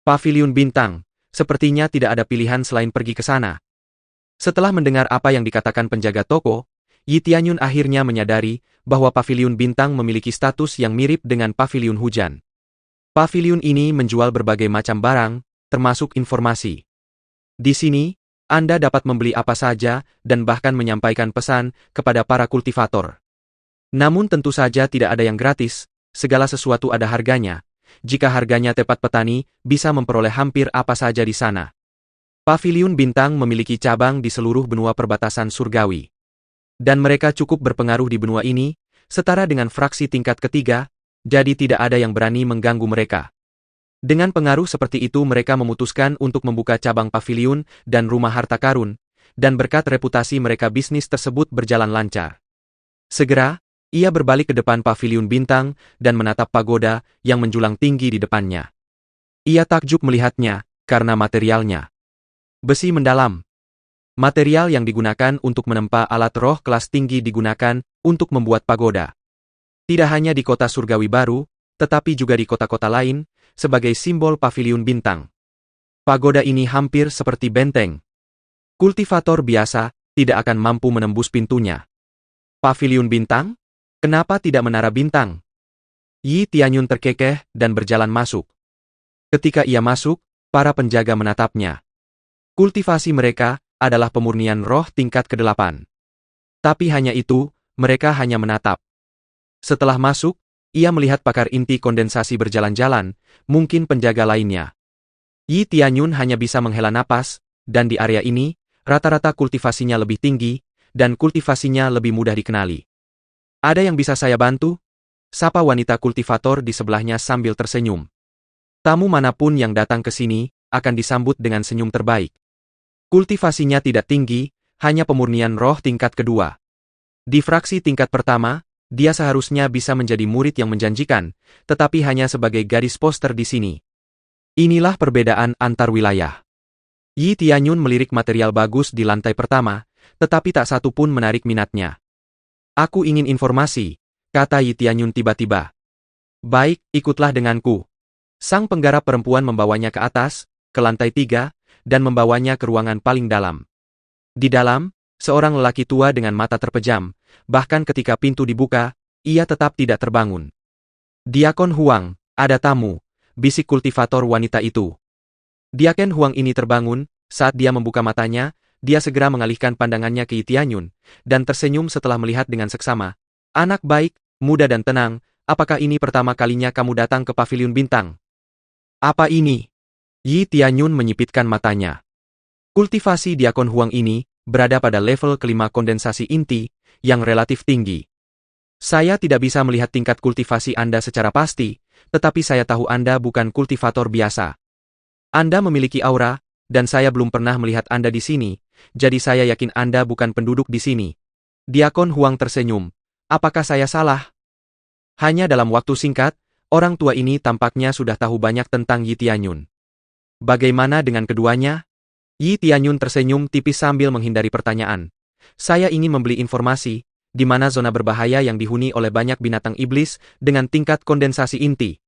S1: Paviliun Bintang, sepertinya tidak ada pilihan selain pergi ke sana. Setelah mendengar apa yang dikatakan penjaga toko, Yi Tianyun akhirnya menyadari bahwa Paviliun Bintang memiliki status yang mirip dengan Paviliun Hujan. Paviliun ini menjual berbagai macam barang, termasuk informasi. Di sini, Anda dapat membeli apa saja dan bahkan menyampaikan pesan kepada para kultivator. Namun tentu saja tidak ada yang gratis, segala sesuatu ada harganya. Jika harganya tepat, petani bisa memperoleh hampir apa saja di sana. Paviliun Bintang memiliki cabang di seluruh benua perbatasan surgawi. Dan mereka cukup berpengaruh di benua ini, setara dengan fraksi tingkat ketiga, jadi tidak ada yang berani mengganggu mereka. Dengan pengaruh seperti itu mereka memutuskan untuk membuka cabang paviliun dan rumah harta karun, dan berkat reputasi mereka bisnis tersebut berjalan lancar. Segera, ia berbalik ke depan Paviliun Bintang dan menatap pagoda yang menjulang tinggi di depannya. Ia takjub melihatnya, karena materialnya. Besi mendalam. Material yang digunakan untuk menempa alat roh kelas tinggi digunakan untuk membuat pagoda. Tidak hanya di kota surgawi baru, tetapi juga di kota-kota lain, sebagai simbol Paviliun Bintang. Pagoda ini hampir seperti benteng. Kultivator biasa tidak akan mampu menembus pintunya. Paviliun Bintang? Kenapa tidak menara bintang? Yi Tianyun terkekeh dan berjalan masuk. Ketika ia masuk, para penjaga menatapnya. Kultivasi mereka adalah pemurnian roh tingkat ke-8. Tapi hanya itu, mereka hanya menatap. Setelah masuk, ia melihat pakar inti kondensasi berjalan-jalan, mungkin penjaga lainnya. Yi Tianyun hanya bisa menghela napas, dan di area ini, rata-rata kultivasinya lebih tinggi, dan kultivasinya lebih mudah dikenali. Ada yang bisa saya bantu? Sapa wanita kultivator di sebelahnya sambil tersenyum. Tamu manapun yang datang ke sini, akan disambut dengan senyum terbaik. Kultivasinya tidak tinggi, hanya pemurnian roh tingkat kedua. Di fraksi tingkat pertama, dia seharusnya bisa menjadi murid yang menjanjikan, tetapi hanya sebagai gadis poster di sini. Inilah perbedaan antar wilayah. Yi Tianyun melirik material bagus di lantai pertama, tetapi tak satu pun menarik minatnya. Aku ingin informasi, kata Yi Tianyun tiba-tiba. Baik, ikutlah denganku. Sang penggarap perempuan membawanya ke atas, ke lantai 3, dan membawanya ke ruangan paling dalam. Di dalam, seorang lelaki tua dengan mata terpejam, bahkan ketika pintu dibuka, ia tetap tidak terbangun. Diakon Huang, ada tamu, bisik kultivator wanita itu. Diakon Huang ini terbangun, saat dia membuka matanya, dia segera mengalihkan pandangannya ke Yi Tianyun, dan tersenyum setelah melihat dengan seksama. Anak baik, muda dan tenang, apakah ini pertama kalinya kamu datang ke Paviliun Bintang? Apa ini? Yi Tianyun menyipitkan matanya. Kultivasi Diakon Huang ini berada pada level kelima kondensasi inti, yang relatif tinggi. Saya tidak bisa melihat tingkat kultivasi Anda secara pasti, tetapi saya tahu Anda bukan kultivator biasa. Anda memiliki aura, dan saya belum pernah melihat Anda di sini, jadi saya yakin Anda bukan penduduk di sini. Diakon Huang tersenyum. Apakah saya salah? Hanya dalam waktu singkat, orang tua ini tampaknya sudah tahu banyak tentang Yi Tianyun. Bagaimana dengan keduanya? Yi Tianyun tersenyum tipis sambil menghindari pertanyaan. Saya ingin membeli informasi, di mana zona berbahaya yang dihuni oleh banyak binatang iblis dengan tingkat kondensasi inti.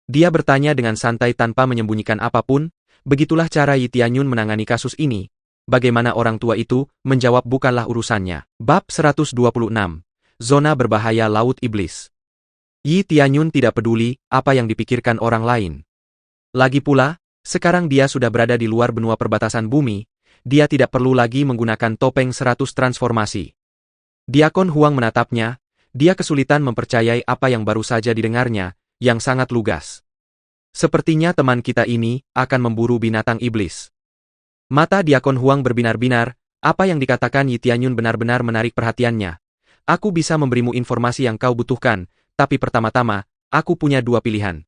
S1: Dia bertanya dengan santai tanpa menyembunyikan apapun, begitulah cara Yi Tianyun menangani kasus ini. Bagaimana orang tua itu menjawab bukanlah urusannya. Bab 126. Zona berbahaya Laut Iblis. Yi Tianyun tidak peduli apa yang dipikirkan orang lain. Lagi pula, sekarang dia sudah berada di luar benua perbatasan bumi, dia tidak perlu lagi menggunakan topeng 100 transformasi. Diakon Huang menatapnya, dia kesulitan mempercayai apa yang baru saja didengarnya, yang sangat lugas. Sepertinya teman kita ini akan memburu binatang iblis. Mata Diakon Huang berbinar-binar, apa yang dikatakan Yi Tianyun benar-benar menarik perhatiannya. Aku bisa memberimu informasi yang kau butuhkan, tapi pertama-tama, aku punya dua pilihan.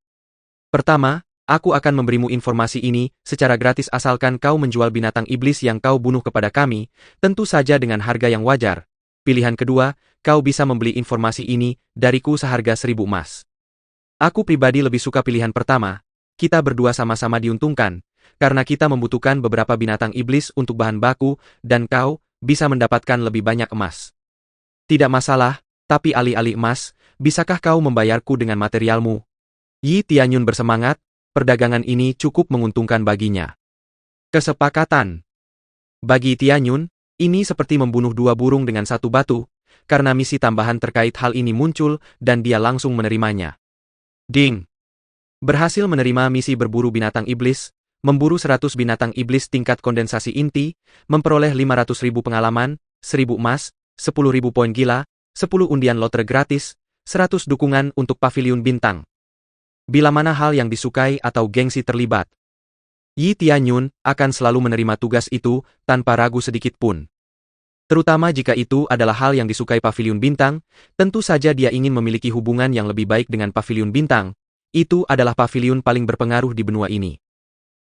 S1: Pertama, aku akan memberimu informasi ini secara gratis asalkan kau menjual binatang iblis yang kau bunuh kepada kami, tentu saja dengan harga yang wajar. Pilihan kedua, kau bisa membeli informasi ini dariku seharga 1000 emas. Aku pribadi lebih suka pilihan pertama, kita berdua sama-sama diuntungkan, karena kita membutuhkan beberapa binatang iblis untuk bahan baku, dan kau bisa mendapatkan lebih banyak emas. Tidak masalah, tapi alih-alih emas, bisakah kau membayarku dengan materialmu? Yi Tianyun bersemangat, perdagangan ini cukup menguntungkan baginya. Kesepakatan. Bagi Tianyun, ini seperti membunuh dua burung dengan satu batu, karena misi tambahan terkait hal ini muncul dan dia langsung menerimanya. Ding! Berhasil menerima misi berburu binatang iblis, memburu 100 binatang iblis tingkat kondensasi inti, memperoleh 500.000 pengalaman, 1000 emas, 10.000 poin gila, 10 undian lotre gratis, 100 dukungan untuk Paviliun Bintang. Bila mana hal yang disukai atau gengsi terlibat, Yi Tianyun akan selalu menerima tugas itu tanpa ragu sedikit pun. Terutama jika itu adalah hal yang disukai Paviliun Bintang, tentu saja dia ingin memiliki hubungan yang lebih baik dengan Paviliun Bintang. Itu adalah paviliun paling berpengaruh di benua ini.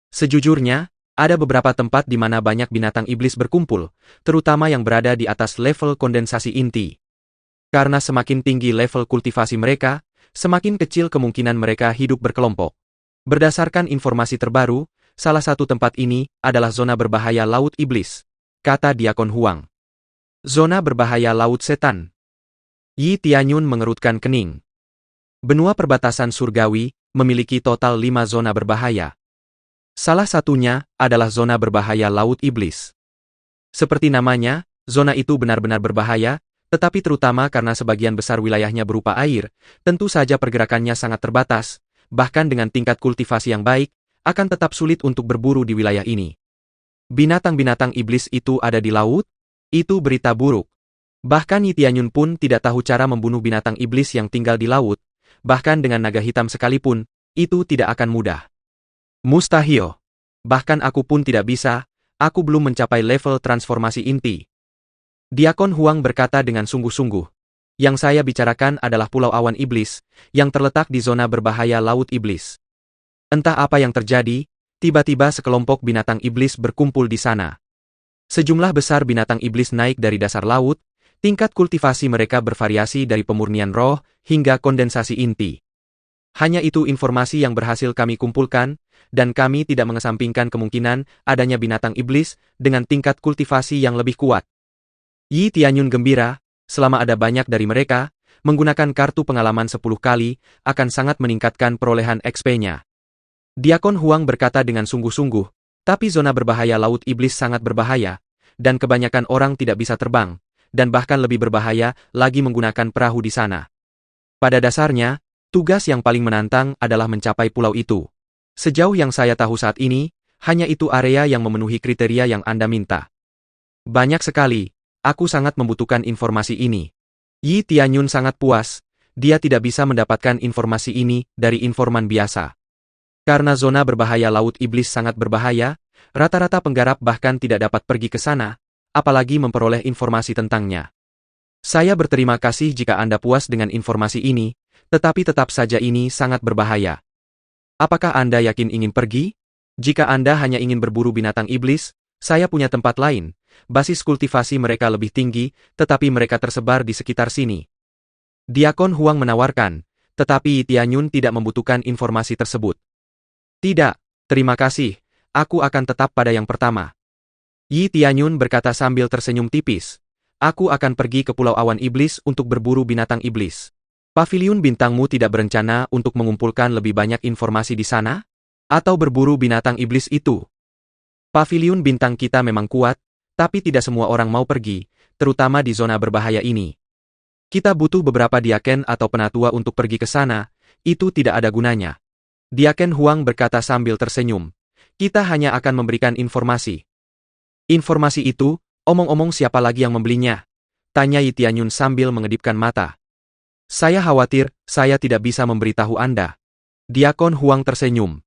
S1: Sejujurnya, ada beberapa tempat di mana banyak binatang iblis berkumpul, terutama yang berada di atas level kondensasi inti. Karena semakin tinggi level kultivasi mereka, semakin kecil kemungkinan mereka hidup berkelompok. Berdasarkan informasi terbaru, salah satu tempat ini adalah zona berbahaya Laut Iblis, kata Diakon Huang. Zona berbahaya Laut Setan. Yi Tianyun mengerutkan kening. Benua perbatasan surgawi memiliki total 5 zona berbahaya. Salah satunya adalah zona berbahaya Laut Iblis. Seperti namanya, zona itu benar-benar berbahaya, tetapi terutama karena sebagian besar wilayahnya berupa air, tentu saja pergerakannya sangat terbatas, bahkan dengan tingkat kultivasi yang baik, akan tetap sulit untuk berburu di wilayah ini. Binatang-binatang iblis itu ada di laut? Itu berita buruk. Bahkan Yi Tianyun pun tidak tahu cara membunuh binatang iblis yang tinggal di laut, bahkan dengan naga hitam sekalipun, itu tidak akan mudah. Mustahil. Bahkan aku pun tidak bisa, Aku belum mencapai level transformasi inti. Diakon Huang berkata dengan sungguh-sungguh. Yang saya bicarakan adalah Pulau Awan Iblis, yang terletak di zona berbahaya Laut Iblis. Entah apa yang terjadi, tiba-tiba sekelompok binatang iblis berkumpul di sana. Sejumlah besar binatang iblis naik dari dasar laut, tingkat kultivasi mereka bervariasi dari pemurnian roh hingga kondensasi inti. Hanya itu informasi yang berhasil kami kumpulkan, dan kami tidak mengesampingkan kemungkinan adanya binatang iblis dengan tingkat kultivasi yang lebih kuat. Yi Tianyun gembira, selama ada banyak dari mereka, menggunakan kartu pengalaman 10 kali, akan sangat meningkatkan perolehan XP-nya. Diakon Huang berkata dengan sungguh-sungguh, tapi zona berbahaya Laut Iblis sangat berbahaya, dan kebanyakan orang tidak bisa terbang, dan bahkan lebih berbahaya lagi menggunakan perahu di sana. Pada dasarnya, tugas yang paling menantang adalah mencapai pulau itu. Sejauh yang saya tahu saat ini, hanya itu area yang memenuhi kriteria yang Anda minta. Banyak sekali, aku sangat membutuhkan informasi ini. Yi Tianyun sangat puas, dia tidak bisa mendapatkan informasi ini dari informan biasa. Karena zona berbahaya Laut Iblis sangat berbahaya, rata-rata penggarap bahkan tidak dapat pergi ke sana, apalagi memperoleh informasi tentangnya. Saya berterima kasih jika Anda puas dengan informasi ini, tetapi tetap saja ini sangat berbahaya. Apakah Anda yakin ingin pergi? Jika Anda hanya ingin berburu binatang iblis, saya punya tempat lain. Basis kultivasi mereka lebih tinggi, tetapi mereka tersebar di sekitar sini. Diakon Huang menawarkan, tetapi Yi Tianyun tidak membutuhkan informasi tersebut. Tidak, terima kasih, aku akan tetap pada yang pertama. Yi Tianyun berkata sambil tersenyum tipis. Aku akan pergi ke Pulau Awan Iblis untuk berburu binatang iblis. Paviliun bintangmu tidak berencana untuk mengumpulkan lebih banyak informasi di sana? Atau berburu binatang iblis itu? Paviliun bintang kita memang kuat, tapi tidak semua orang mau pergi, terutama di zona berbahaya ini. Kita butuh beberapa diaken atau penatua untuk pergi ke sana, itu tidak ada gunanya. Diaken Huang berkata sambil tersenyum. Kita hanya akan memberikan informasi. Informasi itu, omong-omong siapa lagi yang membelinya? Tanya Yi Tianyun sambil mengedipkan mata. Saya khawatir, saya tidak bisa memberitahu Anda. Diakon Huang tersenyum.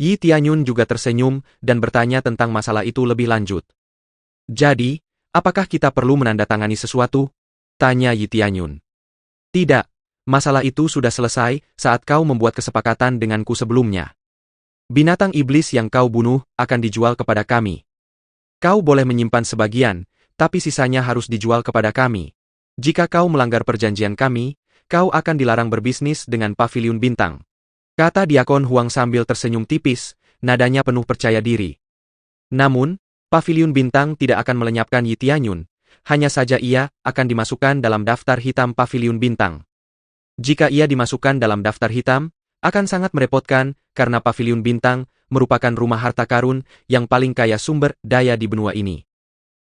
S1: Yi Tianyun juga tersenyum dan bertanya tentang masalah itu lebih lanjut. Jadi, apakah kita perlu menandatangani sesuatu? Tanya Yi Tianyun. Tidak, masalah itu sudah selesai saat kau membuat kesepakatan denganku sebelumnya. Binatang iblis yang kau bunuh akan dijual kepada kami. Kau boleh menyimpan sebagian, tapi sisanya harus dijual kepada kami. Jika kau melanggar perjanjian kami, kau akan dilarang berbisnis dengan Paviliun Bintang. Kata Diakon Huang sambil tersenyum tipis, nadanya penuh percaya diri. Namun, Paviliun Bintang tidak akan melenyapkan Yi Tianyun, hanya saja ia akan dimasukkan dalam daftar hitam Paviliun Bintang. Jika ia dimasukkan dalam daftar hitam, akan sangat merepotkan karena Paviliun Bintang merupakan rumah harta karun yang paling kaya sumber daya di benua ini.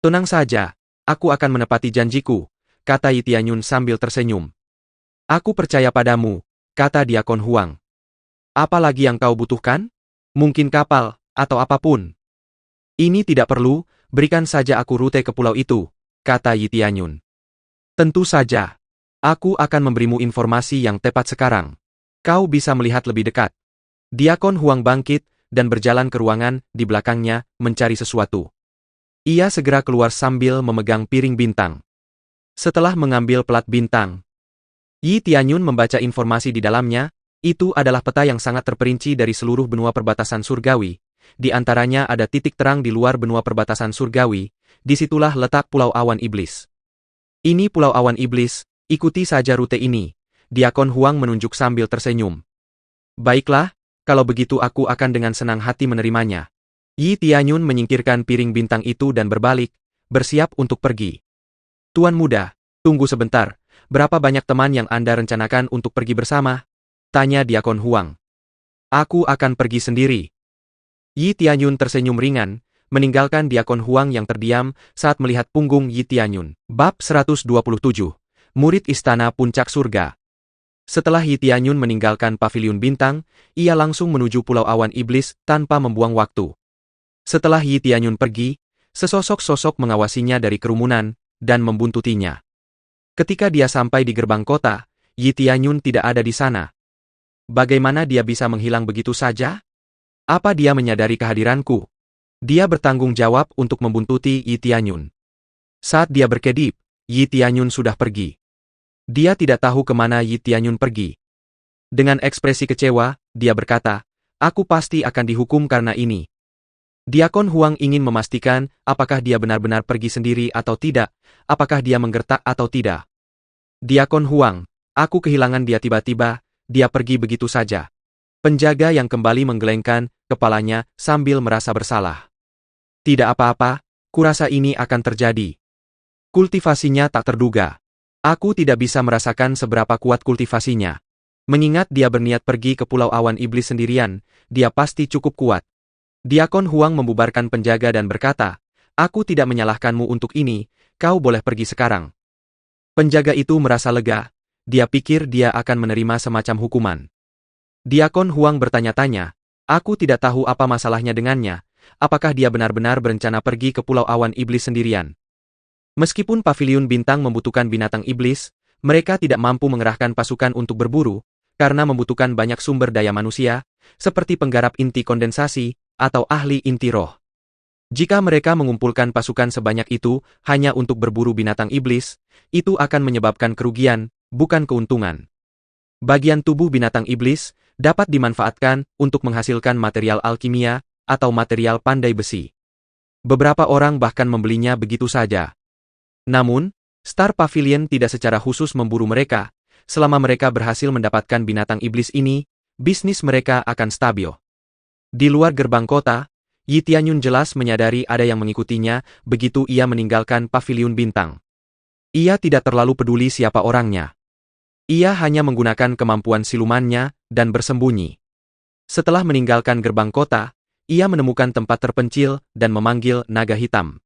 S1: Tenang saja, aku akan menepati janjiku, kata Yi Tianyun sambil tersenyum. Aku percaya padamu, kata Diakon Huang. Apa lagi yang kau butuhkan? Mungkin kapal, atau apapun. Ini tidak perlu, berikan saja aku rute ke pulau itu, kata Yi Tianyun. Tentu saja. Aku akan memberimu informasi yang tepat sekarang. Kau bisa melihat lebih dekat. Diakon Huang bangkit, dan berjalan ke ruangan di belakangnya, mencari sesuatu. Ia segera keluar sambil memegang piring bintang. Setelah mengambil pelat bintang, Yi Tianyun membaca informasi di dalamnya, itu adalah peta yang sangat terperinci dari seluruh benua perbatasan surgawi. Di antaranya ada titik terang di luar benua perbatasan surgawi, disitulah letak Pulau Awan Iblis. Ini Pulau Awan Iblis, ikuti saja rute ini, Diakon Huang menunjuk sambil tersenyum. Baiklah, kalau begitu aku akan dengan senang hati menerimanya. Yi Tianyun menyingkirkan piring bintang itu dan berbalik, bersiap untuk pergi. Tuan muda, tunggu sebentar. Berapa banyak teman yang Anda rencanakan untuk pergi bersama? Tanya Diakon Huang. Aku akan pergi sendiri. Yi Tianyun tersenyum ringan, meninggalkan Diakon Huang yang terdiam saat melihat punggung Yi Tianyun. Bab 127. Murid Istana Puncak Surga. Setelah Yi Tianyun meninggalkan Paviliun Bintang, ia langsung menuju Pulau Awan Iblis tanpa membuang waktu. Setelah Yi Tianyun pergi, sesosok sosok mengawasinya dari kerumunan dan membuntutinya. Ketika dia sampai di gerbang kota, Yi Tianyun tidak ada di sana. Bagaimana dia bisa menghilang begitu saja? Apa dia menyadari kehadiranku? Dia bertanggung jawab untuk membuntuti Yi Tianyun. Saat dia berkedip, Yi Tianyun sudah pergi. Dia tidak tahu kemana Yi Tianyun pergi. Dengan ekspresi kecewa, dia berkata, "Aku pasti akan dihukum karena ini." Diakon Huang ingin memastikan apakah dia benar-benar pergi sendiri atau tidak, apakah dia menggertak atau tidak. Diakon Huang, aku kehilangan dia tiba-tiba, dia pergi begitu saja. Penjaga yang kembali menggelengkan kepalanya sambil merasa bersalah. Tidak apa-apa, kurasa ini akan terjadi. Kultivasinya tak terduga. Aku tidak bisa merasakan seberapa kuat kultivasinya. Mengingat dia berniat pergi ke Pulau Awan Iblis sendirian, dia pasti cukup kuat. Diakon Huang membubarkan penjaga dan berkata, "Aku tidak menyalahkanmu untuk ini, kau boleh pergi sekarang." Penjaga itu merasa lega, dia pikir dia akan menerima semacam hukuman. Diakon Huang bertanya-tanya, "Aku tidak tahu apa masalahnya dengannya, apakah dia benar-benar berencana pergi ke Pulau Awan Iblis sendirian?" Meskipun Paviliun Bintang membutuhkan binatang iblis, mereka tidak mampu mengerahkan pasukan untuk berburu, karena membutuhkan banyak sumber daya manusia, seperti penggarap inti kondensasi, atau ahli inti roh. Jika mereka mengumpulkan pasukan sebanyak itu hanya untuk berburu binatang iblis, itu akan menyebabkan kerugian, bukan keuntungan. Bagian tubuh binatang iblis dapat dimanfaatkan untuk menghasilkan material alkimia atau material pandai besi. Beberapa orang bahkan membelinya begitu saja. Namun, Star Pavilion tidak secara khusus memburu mereka. Selama mereka berhasil mendapatkan binatang iblis ini, bisnis mereka akan stabil. Di luar gerbang kota, Yi Tianyun jelas menyadari ada yang mengikutinya begitu ia meninggalkan Paviliun Bintang. Ia tidak terlalu peduli siapa orangnya. Ia hanya menggunakan kemampuan silumannya dan bersembunyi. Setelah meninggalkan gerbang kota, ia menemukan tempat terpencil dan memanggil naga hitam.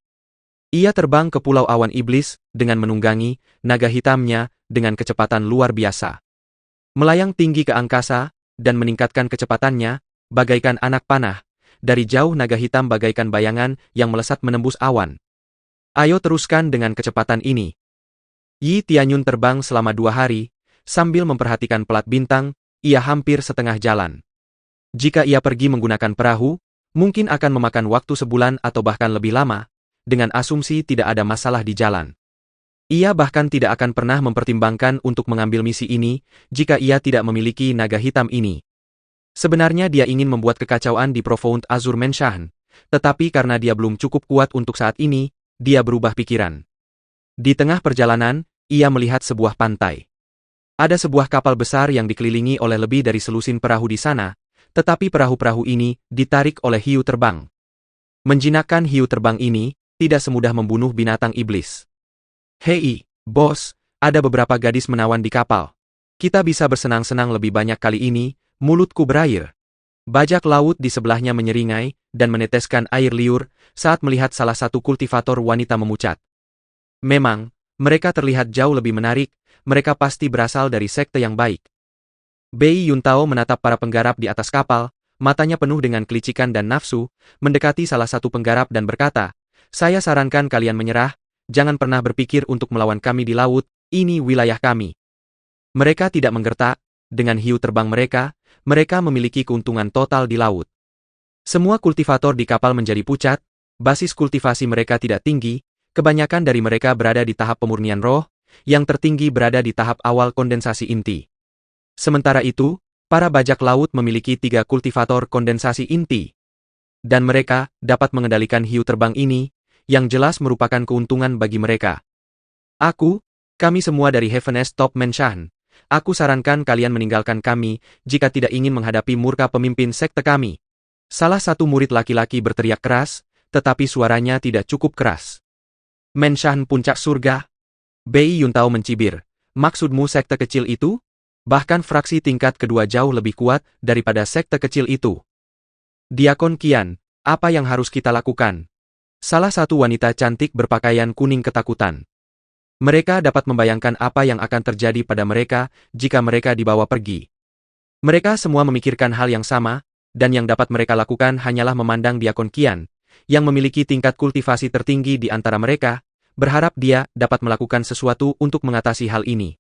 S1: Ia terbang ke Pulau Awan Iblis dengan menunggangi naga hitamnya dengan kecepatan luar biasa. Melayang tinggi ke angkasa dan meningkatkan kecepatannya, bagaikan anak panah, dari jauh naga hitam bagaikan bayangan yang melesat menembus awan. Ayo teruskan dengan kecepatan ini. Yi Tianyun terbang selama 2 hari, sambil memperhatikan pelat bintang, ia hampir setengah jalan. Jika ia pergi menggunakan perahu, mungkin akan memakan waktu sebulan atau bahkan lebih lama, dengan asumsi tidak ada masalah di jalan. Ia bahkan tidak akan pernah mempertimbangkan untuk mengambil misi ini, jika ia tidak memiliki naga hitam ini. Sebenarnya dia ingin membuat kekacauan di Profound Azure Mansion, tetapi karena dia belum cukup kuat untuk saat ini, dia berubah pikiran. Di tengah perjalanan, ia melihat sebuah pantai. Ada sebuah kapal besar yang dikelilingi oleh lebih dari selusin perahu di sana, tetapi perahu-perahu ini ditarik oleh hiu terbang. Menjinakkan hiu terbang ini, tidak semudah membunuh binatang iblis. "Hei, bos, ada beberapa gadis menawan di kapal. Kita bisa bersenang-senang lebih banyak kali ini." Mulutku berair. Bajak laut di sebelahnya menyeringai dan meneteskan air liur saat melihat salah satu kultivator wanita memucat. Memang, mereka terlihat jauh lebih menarik, mereka pasti berasal dari sekte yang baik. Bei Yuntao menatap para penggarap di atas kapal, matanya penuh dengan kelicikan dan nafsu, mendekati salah satu penggarap dan berkata, "Saya sarankan kalian menyerah, jangan pernah berpikir untuk melawan kami di laut, ini wilayah kami." Mereka tidak menggertak, dengan hiu terbang mereka memiliki keuntungan total di laut. Semua kultivator di kapal menjadi pucat, basis kultivasi mereka tidak tinggi, kebanyakan dari mereka berada di tahap pemurnian roh, yang tertinggi berada di tahap awal kondensasi inti. Sementara itu, para bajak laut memiliki 3 kultivator kondensasi inti. Dan mereka dapat mengendalikan hiu terbang ini, yang jelas merupakan keuntungan bagi mereka. Kami semua dari Heaven's Top Mansion. Aku sarankan kalian meninggalkan kami jika tidak ingin menghadapi murka pemimpin sekte kami. Salah satu murid laki-laki berteriak keras, tetapi suaranya tidak cukup keras. "Mansion puncak surga?" Bei Yuntao mencibir. "Maksudmu sekte kecil itu? Bahkan fraksi tingkat kedua jauh lebih kuat daripada sekte kecil itu." "Diakon Qian, apa yang harus kita lakukan?" Salah satu wanita cantik berpakaian kuning ketakutan. Mereka dapat membayangkan apa yang akan terjadi pada mereka jika mereka dibawa pergi. Mereka semua memikirkan hal yang sama, dan yang dapat mereka lakukan hanyalah memandang Diakon Qian, yang memiliki tingkat kultivasi tertinggi di antara mereka, berharap dia dapat melakukan sesuatu untuk mengatasi hal ini.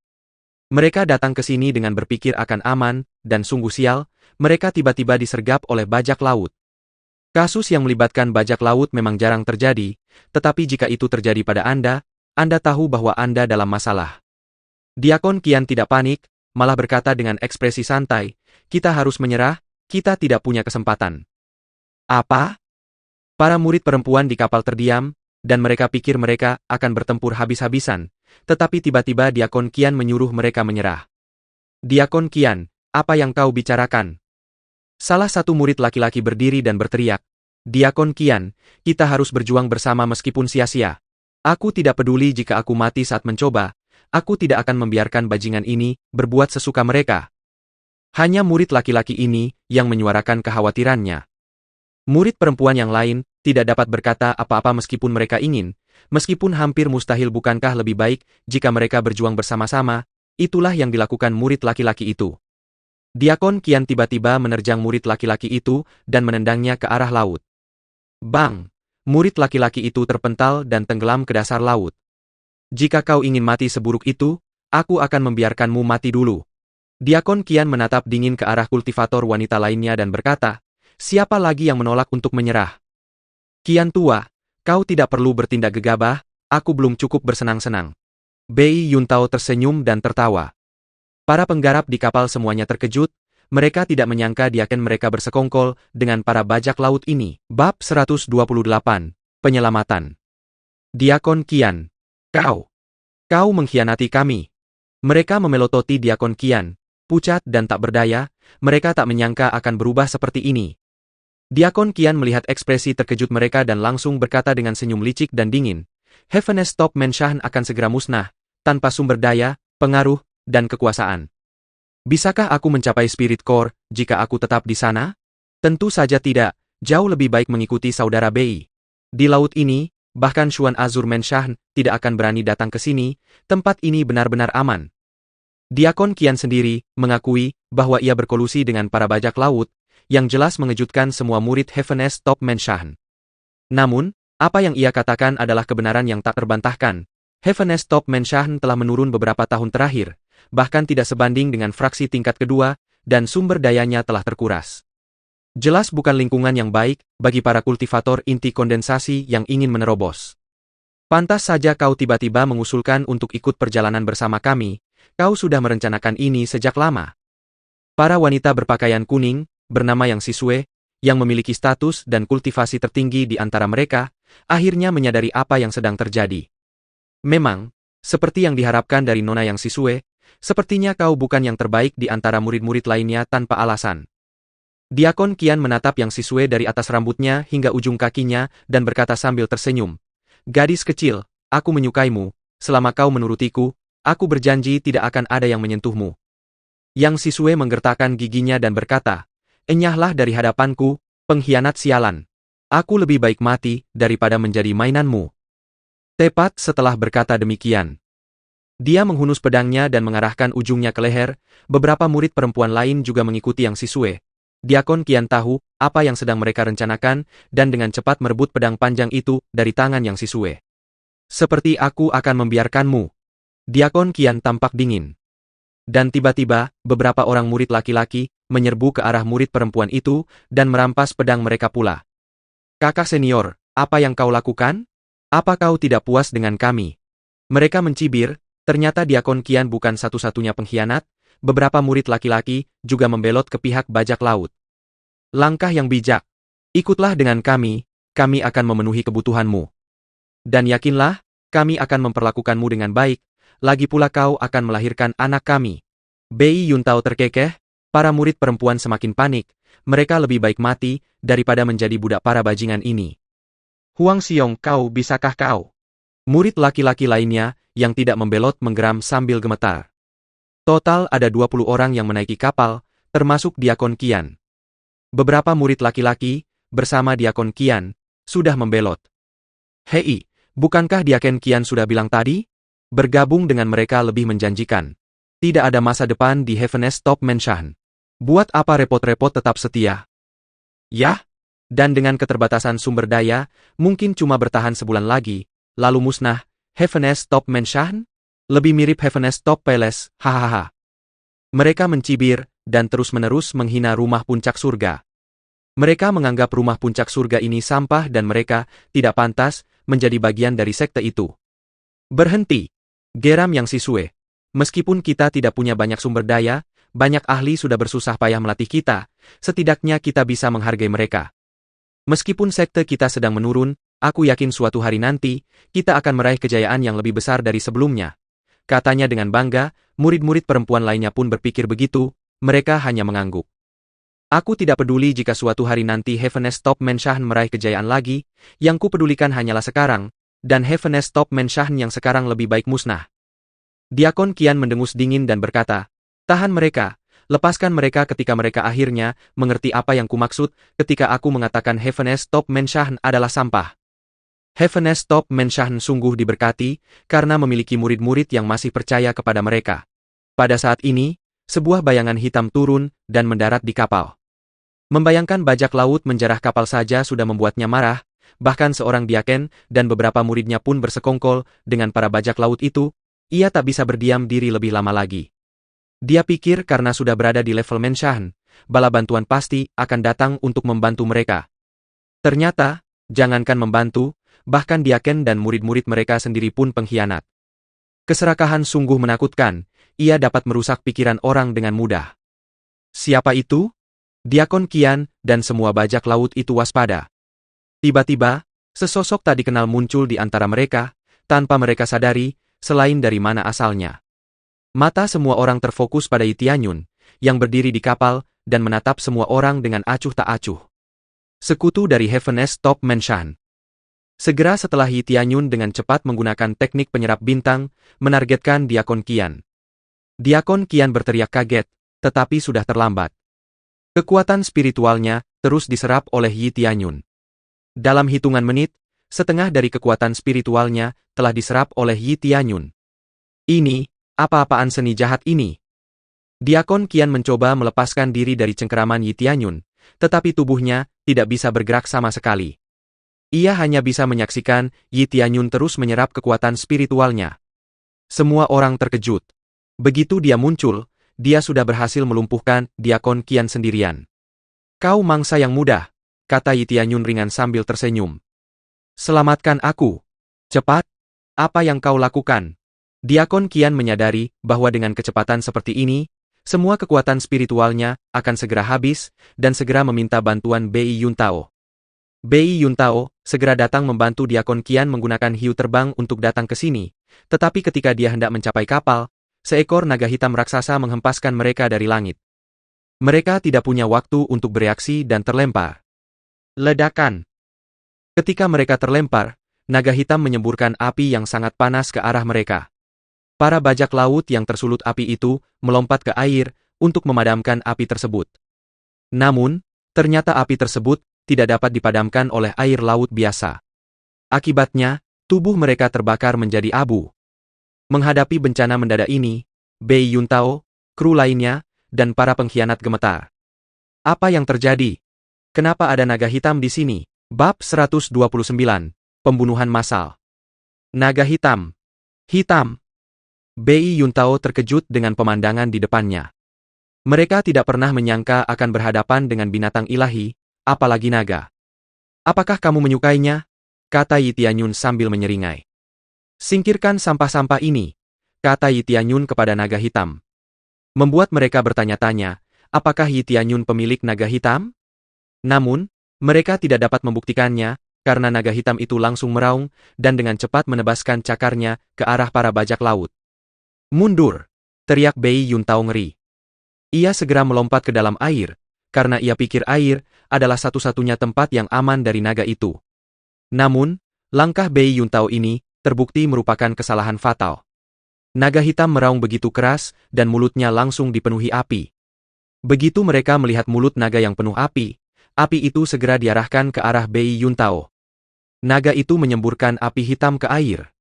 S1: Mereka datang ke sini dengan berpikir akan aman, dan sungguh sial, mereka tiba-tiba disergap oleh bajak laut. Kasus yang melibatkan bajak laut memang jarang terjadi, tetapi jika itu terjadi pada Anda tahu bahwa Anda dalam masalah. Diakon Qian tidak panik, malah berkata dengan ekspresi santai, kita harus menyerah, kita tidak punya kesempatan. Apa? Para murid perempuan di kapal terdiam, dan mereka pikir mereka akan bertempur habis-habisan, tetapi tiba-tiba Diakon Qian menyuruh mereka menyerah. Diakon Qian, apa yang kau bicarakan? Salah satu murid laki-laki berdiri dan berteriak, Diakon Qian, kita harus berjuang bersama meskipun sia-sia. Aku tidak peduli jika aku mati saat mencoba, aku tidak akan membiarkan bajingan ini berbuat sesuka mereka. Hanya murid laki-laki ini yang menyuarakan kekhawatirannya. Murid perempuan yang lain tidak dapat berkata apa-apa meskipun mereka ingin, meskipun hampir mustahil. Bukankah lebih baik jika mereka berjuang bersama-sama? Itulah yang dilakukan murid laki-laki itu. Diakon Qian tiba-tiba menerjang murid laki-laki itu dan menendangnya ke arah laut. Bang! Murid laki-laki itu terpental dan tenggelam ke dasar laut. Jika kau ingin mati seburuk itu, aku akan membiarkanmu mati dulu. Diakon Qian menatap dingin ke arah kultivator wanita lainnya dan berkata, siapa lagi yang menolak untuk menyerah? Qian tua, kau tidak perlu bertindak gegabah, aku belum cukup bersenang-senang. Bei Yuntao tersenyum dan tertawa. Para penggarap di kapal semuanya terkejut, mereka tidak menyangka diaken mereka bersekongkol dengan para bajak laut ini. Bab 128, Penyelamatan. Diakon Qian, kau mengkhianati kami. Mereka memelototi Diakon Qian, pucat dan tak berdaya, mereka tak menyangka akan berubah seperti ini. Diakon Qian melihat ekspresi terkejut mereka dan langsung berkata dengan senyum licik dan dingin, Heaven's Top Menshan akan segera musnah, tanpa sumber daya, pengaruh, dan kekuasaan. Bisakah aku mencapai Spirit Core jika aku tetap di sana? Tentu saja tidak, jauh lebih baik mengikuti saudara Bei. Di laut ini, bahkan Xuan Azur Menshan tidak akan berani datang ke sini, tempat ini benar-benar aman. Diakon Qian sendiri mengakui bahwa ia berkolusi dengan para bajak laut, yang jelas mengejutkan semua murid Heaven's Top Menshan. Namun, apa yang ia katakan adalah kebenaran yang tak terbantahkan. Heaven's Top Menshan telah menurun beberapa tahun terakhir, bahkan tidak sebanding dengan fraksi tingkat kedua, dan sumber dayanya telah terkuras. Jelas bukan lingkungan yang baik bagi para kultivator inti kondensasi yang ingin menerobos. Pantas saja kau tiba-tiba mengusulkan untuk ikut perjalanan bersama kami, kau sudah merencanakan ini sejak lama. Para wanita berpakaian kuning, bernama Yang Sisue, yang memiliki status dan kultivasi tertinggi di antara mereka, akhirnya menyadari apa yang sedang terjadi. Memang, seperti yang diharapkan dari Nona Yang Sisue, sepertinya kau bukan yang terbaik di antara murid-murid lainnya tanpa alasan. Diakon Qian menatap Yang Sisue dari atas rambutnya hingga ujung kakinya dan berkata sambil tersenyum, gadis kecil, aku menyukaimu, selama kau menurutiku, aku berjanji tidak akan ada yang menyentuhmu. Yang Sisue menggertakkan giginya dan berkata, enyahlah dari hadapanku, pengkhianat sialan. Aku lebih baik mati daripada menjadi mainanmu. Tepat setelah berkata demikian, dia menghunus pedangnya dan mengarahkan ujungnya ke leher. Beberapa murid perempuan lain juga mengikuti Yang Sisue. Diakon Qian tahu apa yang sedang mereka rencanakan dan dengan cepat merebut pedang panjang itu dari tangan Yang Sisue. Seperti aku akan membiarkanmu. Diakon Qian tampak dingin. Dan tiba-tiba, beberapa orang murid laki-laki menyerbu ke arah murid perempuan itu dan merampas pedang mereka pula. Kakak senior, apa yang kau lakukan? Apa kau tidak puas dengan kami? Mereka mencibir, ternyata Diakon Qian bukan satu-satunya pengkhianat, beberapa murid laki-laki juga membelot ke pihak bajak laut. Langkah yang bijak. Ikutlah dengan kami akan memenuhi kebutuhanmu. Dan yakinlah, kami akan memperlakukanmu dengan baik, lagi pula kau akan melahirkan anak kami. Bei Yuntao terkekeh, para murid perempuan semakin panik, mereka lebih baik mati daripada menjadi budak para bajingan ini. Huang Xiong, bisakah kau? Murid laki-laki lainnya yang tidak membelot menggeram sambil gemetar. Total ada 20 orang yang menaiki kapal, termasuk Diakon Qian. Beberapa murid laki-laki, bersama Diakon Qian, sudah membelot. Hei, bukankah Diakon Qian sudah bilang tadi? Bergabung dengan mereka lebih menjanjikan. Tidak ada masa depan di Heaven's Top Menshan. Buat apa repot-repot tetap setia? Yah, dan dengan keterbatasan sumber daya, mungkin cuma bertahan sebulan lagi, lalu musnah. Heaven's Top Menshan? Lebih mirip Heaven's Top Palace, hahaha. Mereka mencibir dan terus-menerus menghina rumah puncak surga. Mereka menganggap rumah puncak surga ini sampah dan mereka tidak pantas menjadi bagian dari sekte itu. Berhenti, geram Yang Sisue. Meskipun kita tidak punya banyak sumber daya, banyak ahli sudah bersusah payah melatih kita, setidaknya kita bisa menghargai mereka. Meskipun sekte kita sedang menurun, aku yakin suatu hari nanti, kita akan meraih kejayaan yang lebih besar dari sebelumnya. Katanya dengan bangga, murid-murid perempuan lainnya pun berpikir begitu, mereka hanya mengangguk. Aku tidak peduli jika suatu hari nanti Heaven's Top Menshahen meraih kejayaan lagi, yang ku pedulikan hanyalah sekarang, dan Heaven's Top Menshahen yang sekarang lebih baik musnah. Diakon Qian mendengus dingin dan berkata, tahan mereka, lepaskan mereka ketika mereka akhirnya mengerti apa yang kumaksud ketika aku mengatakan Heaven's Top Menshahen adalah sampah. Heaven's Top Menshahen sungguh diberkati karena memiliki murid-murid yang masih percaya kepada mereka. Pada saat ini, sebuah bayangan hitam turun dan mendarat di kapal. Membayangkan bajak laut menjarah kapal saja sudah membuatnya marah, bahkan seorang diaken dan beberapa muridnya pun bersekongkol dengan para bajak laut itu. Ia tak bisa berdiam diri lebih lama lagi. Dia pikir karena sudah berada di level Menshahen, bala bantuan pasti akan datang untuk membantu mereka. Ternyata, jangankan membantu, bahkan diaken dan murid-murid mereka sendiri pun pengkhianat. Keserakahan sungguh menakutkan, ia dapat merusak pikiran orang dengan mudah. Siapa itu? Diakon Qian dan semua bajak laut itu waspada. Tiba-tiba, sesosok tak dikenal muncul di antara mereka, tanpa mereka sadari, selain dari mana asalnya. Mata semua orang terfokus pada Yi Tianyun, yang berdiri di kapal, dan menatap semua orang dengan acuh tak acuh. Sekutu dari Heaven's Top Menshahen. Segera setelah Yi Tianyun dengan cepat menggunakan teknik penyerap bintang, menargetkan Diakon Qian. Diakon Qian berteriak kaget, tetapi sudah terlambat. Kekuatan spiritualnya terus diserap oleh Yi Tianyun. Dalam hitungan menit, setengah dari kekuatan spiritualnya telah diserap oleh Yi Tianyun. Ini, apa-apaan seni jahat ini? Diakon Qian mencoba melepaskan diri dari cengkeraman Yi Tianyun, tetapi tubuhnya tidak bisa bergerak sama sekali. Ia hanya bisa menyaksikan Yi Tianyun terus menyerap kekuatan spiritualnya. Semua orang terkejut. Begitu dia muncul, dia sudah berhasil melumpuhkan Diakon Qian sendirian. Kau mangsa yang mudah, kata Yi Tianyun ringan sambil tersenyum. Selamatkan aku. Cepat. Apa yang kau lakukan? Diakon Qian menyadari bahwa dengan kecepatan seperti ini, semua kekuatan spiritualnya akan segera habis dan segera meminta bantuan Bei Yuntao. Bei Yuntao segera datang membantu Diakon Qian menggunakan hiu terbang untuk datang ke sini, tetapi ketika dia hendak mencapai kapal, seekor naga hitam raksasa menghempaskan mereka dari langit. Mereka tidak punya waktu untuk bereaksi dan terlempar. Ledakan. Ketika mereka terlempar, naga hitam menyemburkan api yang sangat panas ke arah mereka. Para bajak laut yang tersulut api itu melompat ke air untuk memadamkan api tersebut. Namun, ternyata api tersebut tidak dapat dipadamkan oleh air laut biasa. Akibatnya, tubuh mereka terbakar menjadi abu. Menghadapi bencana mendadak ini, Bei Yuntao, kru lainnya, dan para pengkhianat gemetar. Apa yang terjadi? Kenapa ada naga hitam di sini? Bab 129, Pembunuhan Massal. Naga hitam. Hitam. Bei Yuntao terkejut dengan pemandangan di depannya. Mereka tidak pernah menyangka akan berhadapan dengan binatang ilahi, apalagi naga. Apakah kamu menyukainya? Kata Yi Tianyun sambil menyeringai. Singkirkan sampah-sampah ini, kata Yi Tianyun kepada naga hitam. Membuat mereka bertanya-tanya, apakah Yi Tianyun pemilik naga hitam? Namun, mereka tidak dapat membuktikannya, karena naga hitam itu langsung meraung, dan dengan cepat menebaskan cakarnya ke arah para bajak laut. Mundur! Teriak Bei Yuntao ngeri. Ia segera melompat ke dalam air, karena ia pikir air adalah satu-satunya tempat yang aman dari naga itu. Namun, langkah Bei Yuntao ini terbukti merupakan kesalahan fatal. Naga hitam meraung begitu keras, dan mulutnya langsung dipenuhi api. Begitu mereka melihat mulut naga yang penuh api itu segera diarahkan ke arah Bei Yuntao. Naga itu menyemburkan api hitam ke air.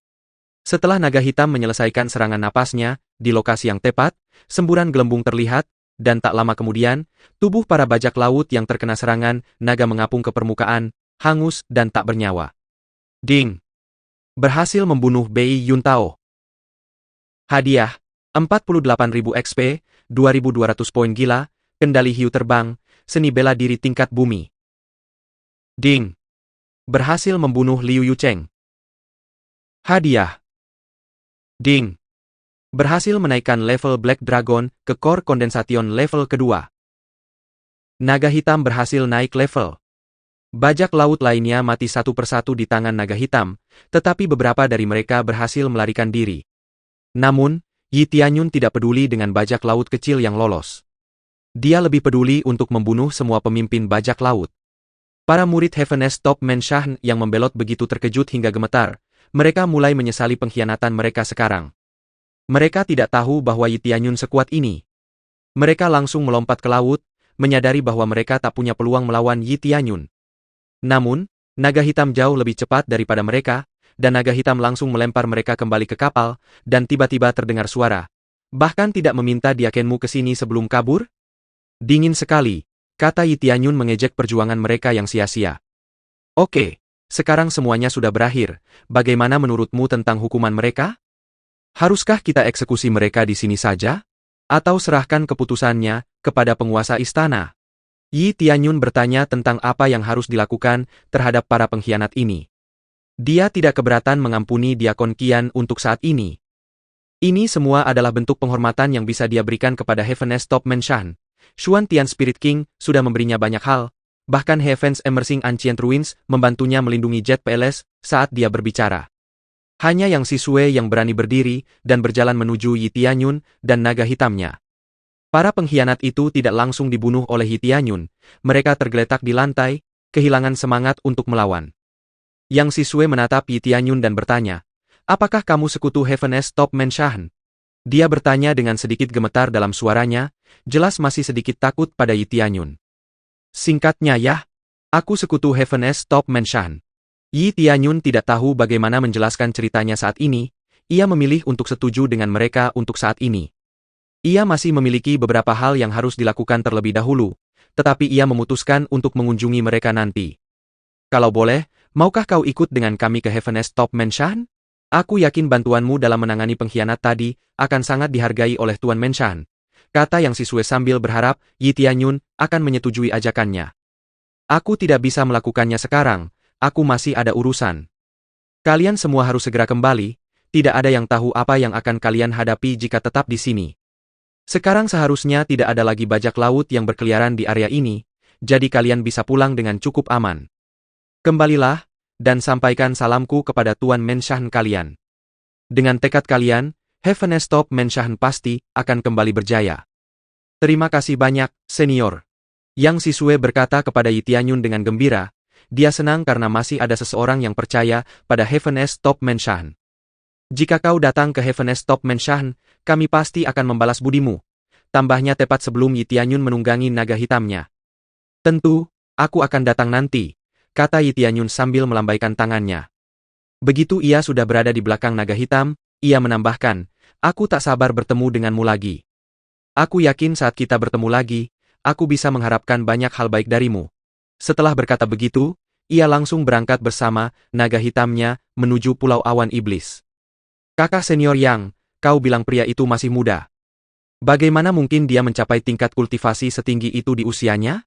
S1: Setelah naga hitam menyelesaikan serangan napasnya, di lokasi yang tepat, semburan gelembung terlihat, dan tak lama kemudian, tubuh para bajak laut yang terkena serangan naga mengapung ke permukaan, hangus dan tak bernyawa. Ding! Berhasil membunuh Bei Yuntao. Hadiah, 48.000 XP, 2.200 poin gila, kendali hiu terbang, seni bela diri tingkat bumi. Ding! Berhasil membunuh Liu Yucheng. Hadiah. Ding! Berhasil menaikkan level Black Dragon ke Core Condensation level kedua. Naga hitam berhasil naik level. Bajak laut lainnya mati satu persatu di tangan naga hitam, tetapi beberapa dari mereka berhasil melarikan diri. Namun, Yi Tianyun tidak peduli dengan bajak laut kecil yang lolos. Dia lebih peduli untuk membunuh semua pemimpin bajak laut. Para murid Heaven's Top Menshan yang membelot begitu terkejut hingga gemetar, mereka mulai menyesali pengkhianatan mereka sekarang. Mereka tidak tahu bahwa Yi Tianyun sekuat ini. Mereka langsung melompat ke laut, menyadari bahwa mereka tak punya peluang melawan Yi Tianyun. Namun, naga hitam jauh lebih cepat daripada mereka, dan naga hitam langsung melempar mereka kembali ke kapal, dan tiba-tiba terdengar suara. Bahkan tidak meminta diakenmu ke sini sebelum kabur? Dingin sekali, kata Yi Tianyun mengejek perjuangan mereka yang sia-sia. Oke, sekarang semuanya sudah berakhir, bagaimana menurutmu tentang hukuman mereka? Haruskah kita eksekusi mereka di sini saja? Atau serahkan keputusannya kepada penguasa istana? Yi Tianyun bertanya tentang apa yang harus dilakukan terhadap para pengkhianat ini. Dia tidak keberatan mengampuni Diakon Qian untuk saat ini. Ini semua adalah bentuk penghormatan yang bisa dia berikan kepada Heaven's Top Menshan. Xuan Tian Spirit King sudah memberinya banyak hal, bahkan Heaven's Emerging Ancient Ruins membantunya melindungi Jet PLS saat dia berbicara. Hanya Yang Sisue yang berani berdiri dan berjalan menuju Yi Tianyun dan naga hitamnya. Para pengkhianat itu tidak langsung dibunuh oleh Yi Tianyun, mereka tergeletak di lantai, kehilangan semangat untuk melawan. Yang Sisue menatap Yi Tianyun dan bertanya, apakah kamu sekutu Heaven's Top Menshan? Dia bertanya dengan sedikit gemetar dalam suaranya, jelas masih sedikit takut pada Yi Tianyun. Singkatnya ya, aku sekutu Heaven's Top Menshan. Yi Tianyun tidak tahu bagaimana menjelaskan ceritanya saat ini, ia memilih untuk setuju dengan mereka untuk saat ini. Ia masih memiliki beberapa hal yang harus dilakukan terlebih dahulu, tetapi ia memutuskan untuk mengunjungi mereka nanti. Kalau boleh, maukah kau ikut dengan kami ke Heaven's Top Menshan? Aku yakin bantuanmu dalam menangani pengkhianat tadi akan sangat dihargai oleh Tuan Menshan, kata Yang Sisue sambil berharap Yi Tianyun akan menyetujui ajakannya. Aku tidak bisa melakukannya sekarang. Aku masih ada urusan. Kalian semua harus segera kembali, tidak ada yang tahu apa yang akan kalian hadapi jika tetap di sini. Sekarang seharusnya tidak ada lagi bajak laut yang berkeliaran di area ini, jadi kalian bisa pulang dengan cukup aman. Kembalilah, dan sampaikan salamku kepada Tuan Menshan kalian. Dengan tekad kalian, Heaven's Top Menshan pasti akan kembali berjaya. Terima kasih banyak, senior. Yang Sisue berkata kepada Yi Tianyun dengan gembira. Dia senang karena masih ada seseorang yang percaya pada Heaven's Top Menshan. Jika kau datang ke Heaven's Top Menshan, kami pasti akan membalas budimu. Tambahnya tepat sebelum Yi Tianyun menunggangi naga hitamnya. Tentu, aku akan datang nanti, kata Yi Tianyun sambil melambaikan tangannya. Begitu ia sudah berada di belakang naga hitam, ia menambahkan, aku tak sabar bertemu denganmu lagi. Aku yakin saat kita bertemu lagi, aku bisa mengharapkan banyak hal baik darimu. Setelah berkata begitu, ia langsung berangkat bersama naga hitamnya menuju Pulau Awan Iblis. Kakak senior Yang, kau bilang pria itu masih muda. Bagaimana mungkin dia mencapai tingkat kultivasi setinggi itu di usianya?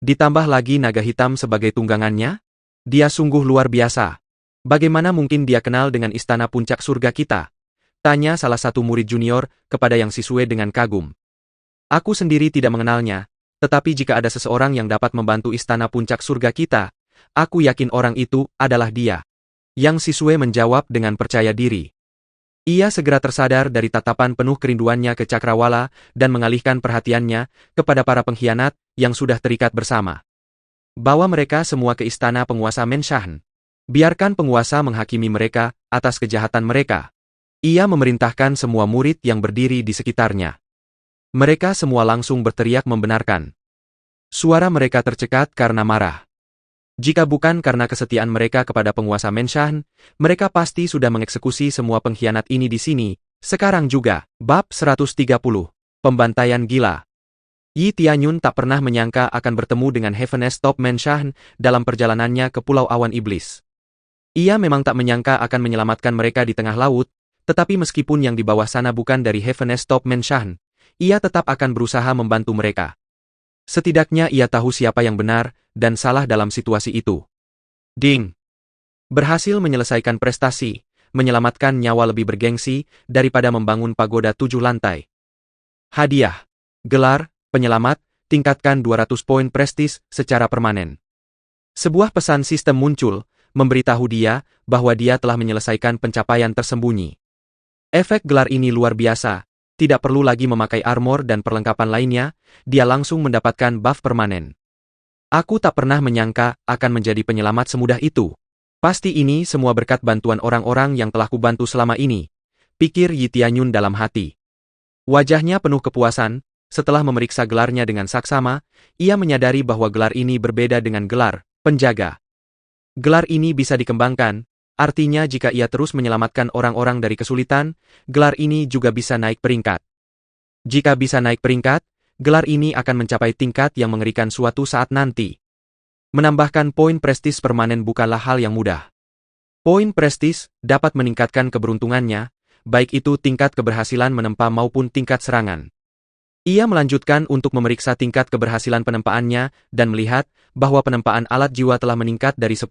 S1: Ditambah lagi naga hitam sebagai tunggangannya? Dia sungguh luar biasa. Bagaimana mungkin dia kenal dengan istana puncak surga kita? Tanya salah satu murid junior kepada Yang Sisue dengan kagum. Aku sendiri tidak mengenalnya. Tetapi jika ada seseorang yang dapat membantu istana puncak surga kita, aku yakin orang itu adalah dia. Yang Sisue menjawab dengan percaya diri. Ia segera tersadar dari tatapan penuh kerinduannya ke Cakrawala dan mengalihkan perhatiannya kepada para pengkhianat yang sudah terikat bersama. Bawa mereka semua ke istana penguasa Menshan. Biarkan penguasa menghakimi mereka atas kejahatan mereka. Ia memerintahkan semua murid yang berdiri di sekitarnya. Mereka semua langsung berteriak membenarkan. Suara mereka tercekat karena marah. Jika bukan karena kesetiaan mereka kepada penguasa Menshan, mereka pasti sudah mengeksekusi semua pengkhianat ini di sini. Sekarang juga, bab 130, pembantaian gila. Yi Tianyun tak pernah menyangka akan bertemu dengan Heaven's Top Menshan dalam perjalanannya ke Pulau Awan Iblis. Ia memang tak menyangka akan menyelamatkan mereka di tengah laut, tetapi meskipun yang di bawah sana bukan dari Heaven's Top Menshan, ia tetap akan berusaha membantu mereka. Setidaknya ia tahu siapa yang benar dan salah dalam situasi itu. Ding! Berhasil menyelesaikan prestasi, menyelamatkan nyawa lebih bergengsi daripada membangun pagoda 7 lantai. Hadiah. Gelar, penyelamat, tingkatkan 200 poin prestis secara permanen. Sebuah pesan sistem muncul, memberitahu dia bahwa dia telah menyelesaikan pencapaian tersembunyi. Efek gelar ini luar biasa, tidak perlu lagi memakai armor dan perlengkapan lainnya, dia langsung mendapatkan buff permanen. Aku tak pernah menyangka akan menjadi penyelamat semudah itu. Pasti ini semua berkat bantuan orang-orang yang telah kubantu selama ini, pikir Yi Tianyun dalam hati. Wajahnya penuh kepuasan, setelah memeriksa gelarnya dengan saksama, ia menyadari bahwa gelar ini berbeda dengan gelar penjaga. Gelar ini bisa dikembangkan, artinya jika ia terus menyelamatkan orang-orang dari kesulitan, gelar ini juga bisa naik peringkat. Jika bisa naik peringkat, gelar ini akan mencapai tingkat yang mengerikan suatu saat nanti. Menambahkan poin prestis permanen bukanlah hal yang mudah. Poin prestis dapat meningkatkan keberuntungannya, baik itu tingkat keberhasilan menempa maupun tingkat serangan. Ia melanjutkan untuk memeriksa tingkat keberhasilan penempaannya dan melihat bahwa penempaan alat jiwa telah meningkat dari 10%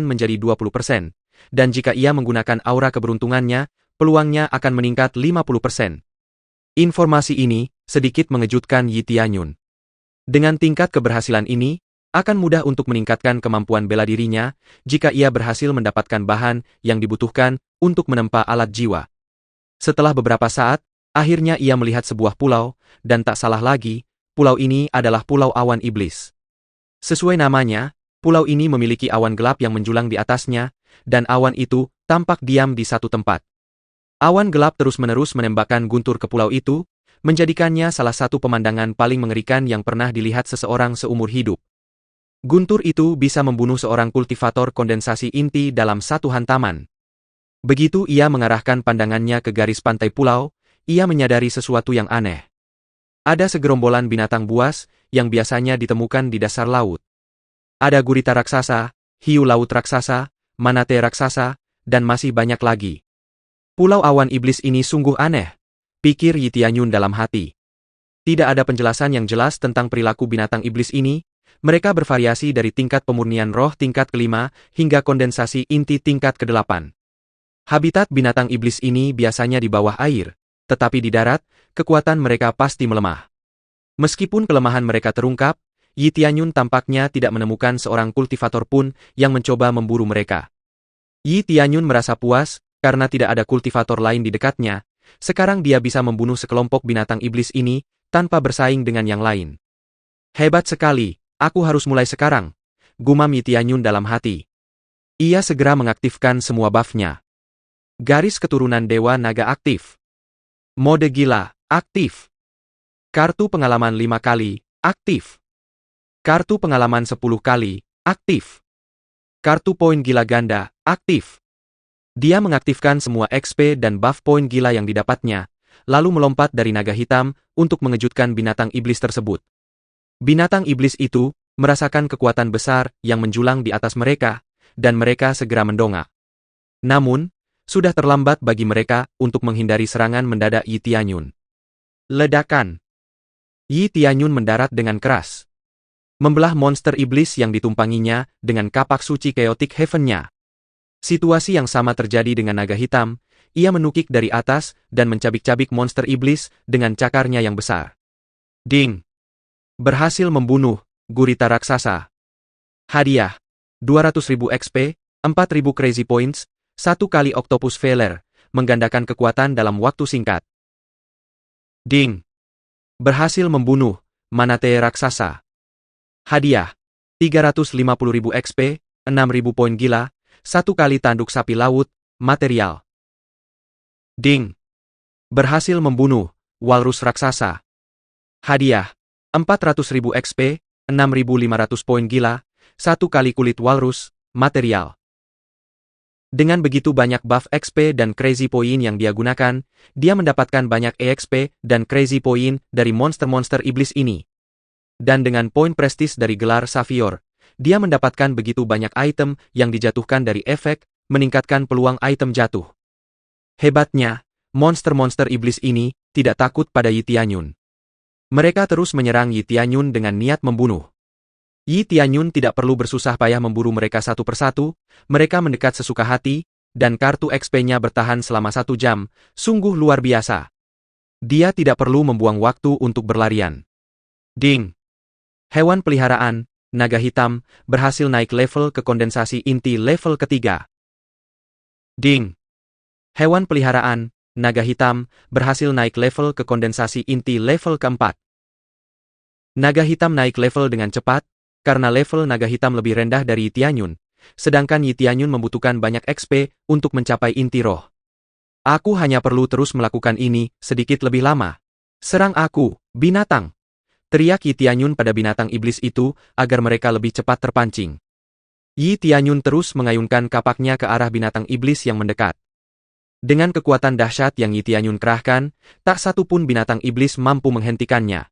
S1: menjadi 20%, dan jika ia menggunakan aura keberuntungannya, peluangnya akan meningkat 50%. Informasi ini sedikit mengejutkan Yi Tianyun. Dengan tingkat keberhasilan ini, akan mudah untuk meningkatkan kemampuan bela dirinya jika ia berhasil mendapatkan bahan yang dibutuhkan untuk menempa alat jiwa. Setelah beberapa saat, akhirnya ia melihat sebuah pulau, dan tak salah lagi, pulau ini adalah Pulau Awan Iblis. Sesuai namanya, pulau ini memiliki awan gelap yang menjulang di atasnya, dan awan itu tampak diam di satu tempat. Awan gelap terus-menerus menembakkan guntur ke pulau itu, menjadikannya salah satu pemandangan paling mengerikan yang pernah dilihat seseorang seumur hidup. Guntur itu bisa membunuh seorang kultivator kondensasi inti dalam satu hantaman. Begitu ia mengarahkan pandangannya ke garis pantai pulau, ia menyadari sesuatu yang aneh. Ada segerombolan binatang buas yang biasanya ditemukan di dasar laut. Ada gurita raksasa, hiu laut raksasa, manate raksasa, dan masih banyak lagi. Pulau Awan Iblis ini sungguh aneh, pikir Yi Tianyun dalam hati. Tidak ada penjelasan yang jelas tentang perilaku binatang iblis ini. Mereka bervariasi dari tingkat pemurnian roh tingkat ke-5 hingga kondensasi inti tingkat ke-8. Habitat binatang iblis ini biasanya di bawah air, tetapi di darat, kekuatan mereka pasti melemah. Meskipun kelemahan mereka terungkap, Yi Tianyun tampaknya tidak menemukan seorang kultivator pun yang mencoba memburu mereka. Yi Tianyun merasa puas, karena tidak ada kultivator lain di dekatnya, sekarang dia bisa membunuh sekelompok binatang iblis ini, tanpa bersaing dengan yang lain. Hebat sekali! Aku harus mulai sekarang, gumam Yi Tianyun dalam hati. Ia segera mengaktifkan semua buff-nya. Garis keturunan Dewa Naga aktif. Mode gila, aktif. Kartu pengalaman 5 kali, aktif. Kartu pengalaman 10 kali, aktif. Kartu poin gila ganda, aktif. Dia mengaktifkan semua XP dan buff poin gila yang didapatnya, lalu melompat dari naga hitam untuk mengejutkan binatang iblis tersebut. Binatang iblis itu merasakan kekuatan besar yang menjulang di atas mereka, dan mereka segera mendongak. Namun, sudah terlambat bagi mereka untuk menghindari serangan mendadak Yi Tianyun. Ledakan. Yi Tianyun mendarat dengan keras, membelah monster iblis yang ditumpanginya dengan kapak suci Chaotic Heaven-nya. Situasi yang sama terjadi dengan naga hitam, ia menukik dari atas dan mencabik-cabik monster iblis dengan cakarnya yang besar. Ding! Berhasil membunuh gurita raksasa. Hadiah. 200.000 XP, 4.000 Crazy Points, 1 kali Octopus Feller, menggandakan kekuatan dalam waktu singkat. Ding! Berhasil membunuh manate raksasa. Hadiah. 350.000 XP, 6.000 poin gila, 1 kali tanduk sapi laut, material. Ding! Berhasil membunuh walrus raksasa. Hadiah. 400.000 XP, 6.500 poin gila, 1 kali kulit walrus, material. Dengan begitu banyak buff XP dan Crazy Point yang dia gunakan, dia mendapatkan banyak EXP dan Crazy Point dari monster-monster iblis ini. Dan dengan poin prestis dari gelar Savior, dia mendapatkan begitu banyak item yang dijatuhkan dari efek, meningkatkan peluang item jatuh. Hebatnya, monster-monster iblis ini tidak takut pada Yi Tianyun. Mereka terus menyerang Yi Tianyun dengan niat membunuh. Yi Tianyun tidak perlu bersusah payah memburu mereka satu persatu, mereka mendekat sesuka hati, dan kartu XP-nya bertahan selama 1 jam, sungguh luar biasa. Dia tidak perlu membuang waktu untuk berlarian. Ding! Hewan peliharaan, naga hitam, berhasil naik level ke kondensasi inti level ketiga. Ding! Hewan peliharaan, naga hitam, berhasil naik level ke kondensasi inti level keempat. Naga hitam naik level dengan cepat, karena level naga hitam lebih rendah dari Yi Tianyun, sedangkan Yi Tianyun membutuhkan banyak XP untuk mencapai inti roh. Aku hanya perlu terus melakukan ini sedikit lebih lama. Serang aku, binatang! Teriak Yi Tianyun pada binatang iblis itu agar mereka lebih cepat terpancing. Yi Tianyun terus mengayunkan kapaknya ke arah binatang iblis yang mendekat. Dengan kekuatan dahsyat yang Yi Tianyun kerahkan, tak satu pun binatang iblis mampu menghentikannya.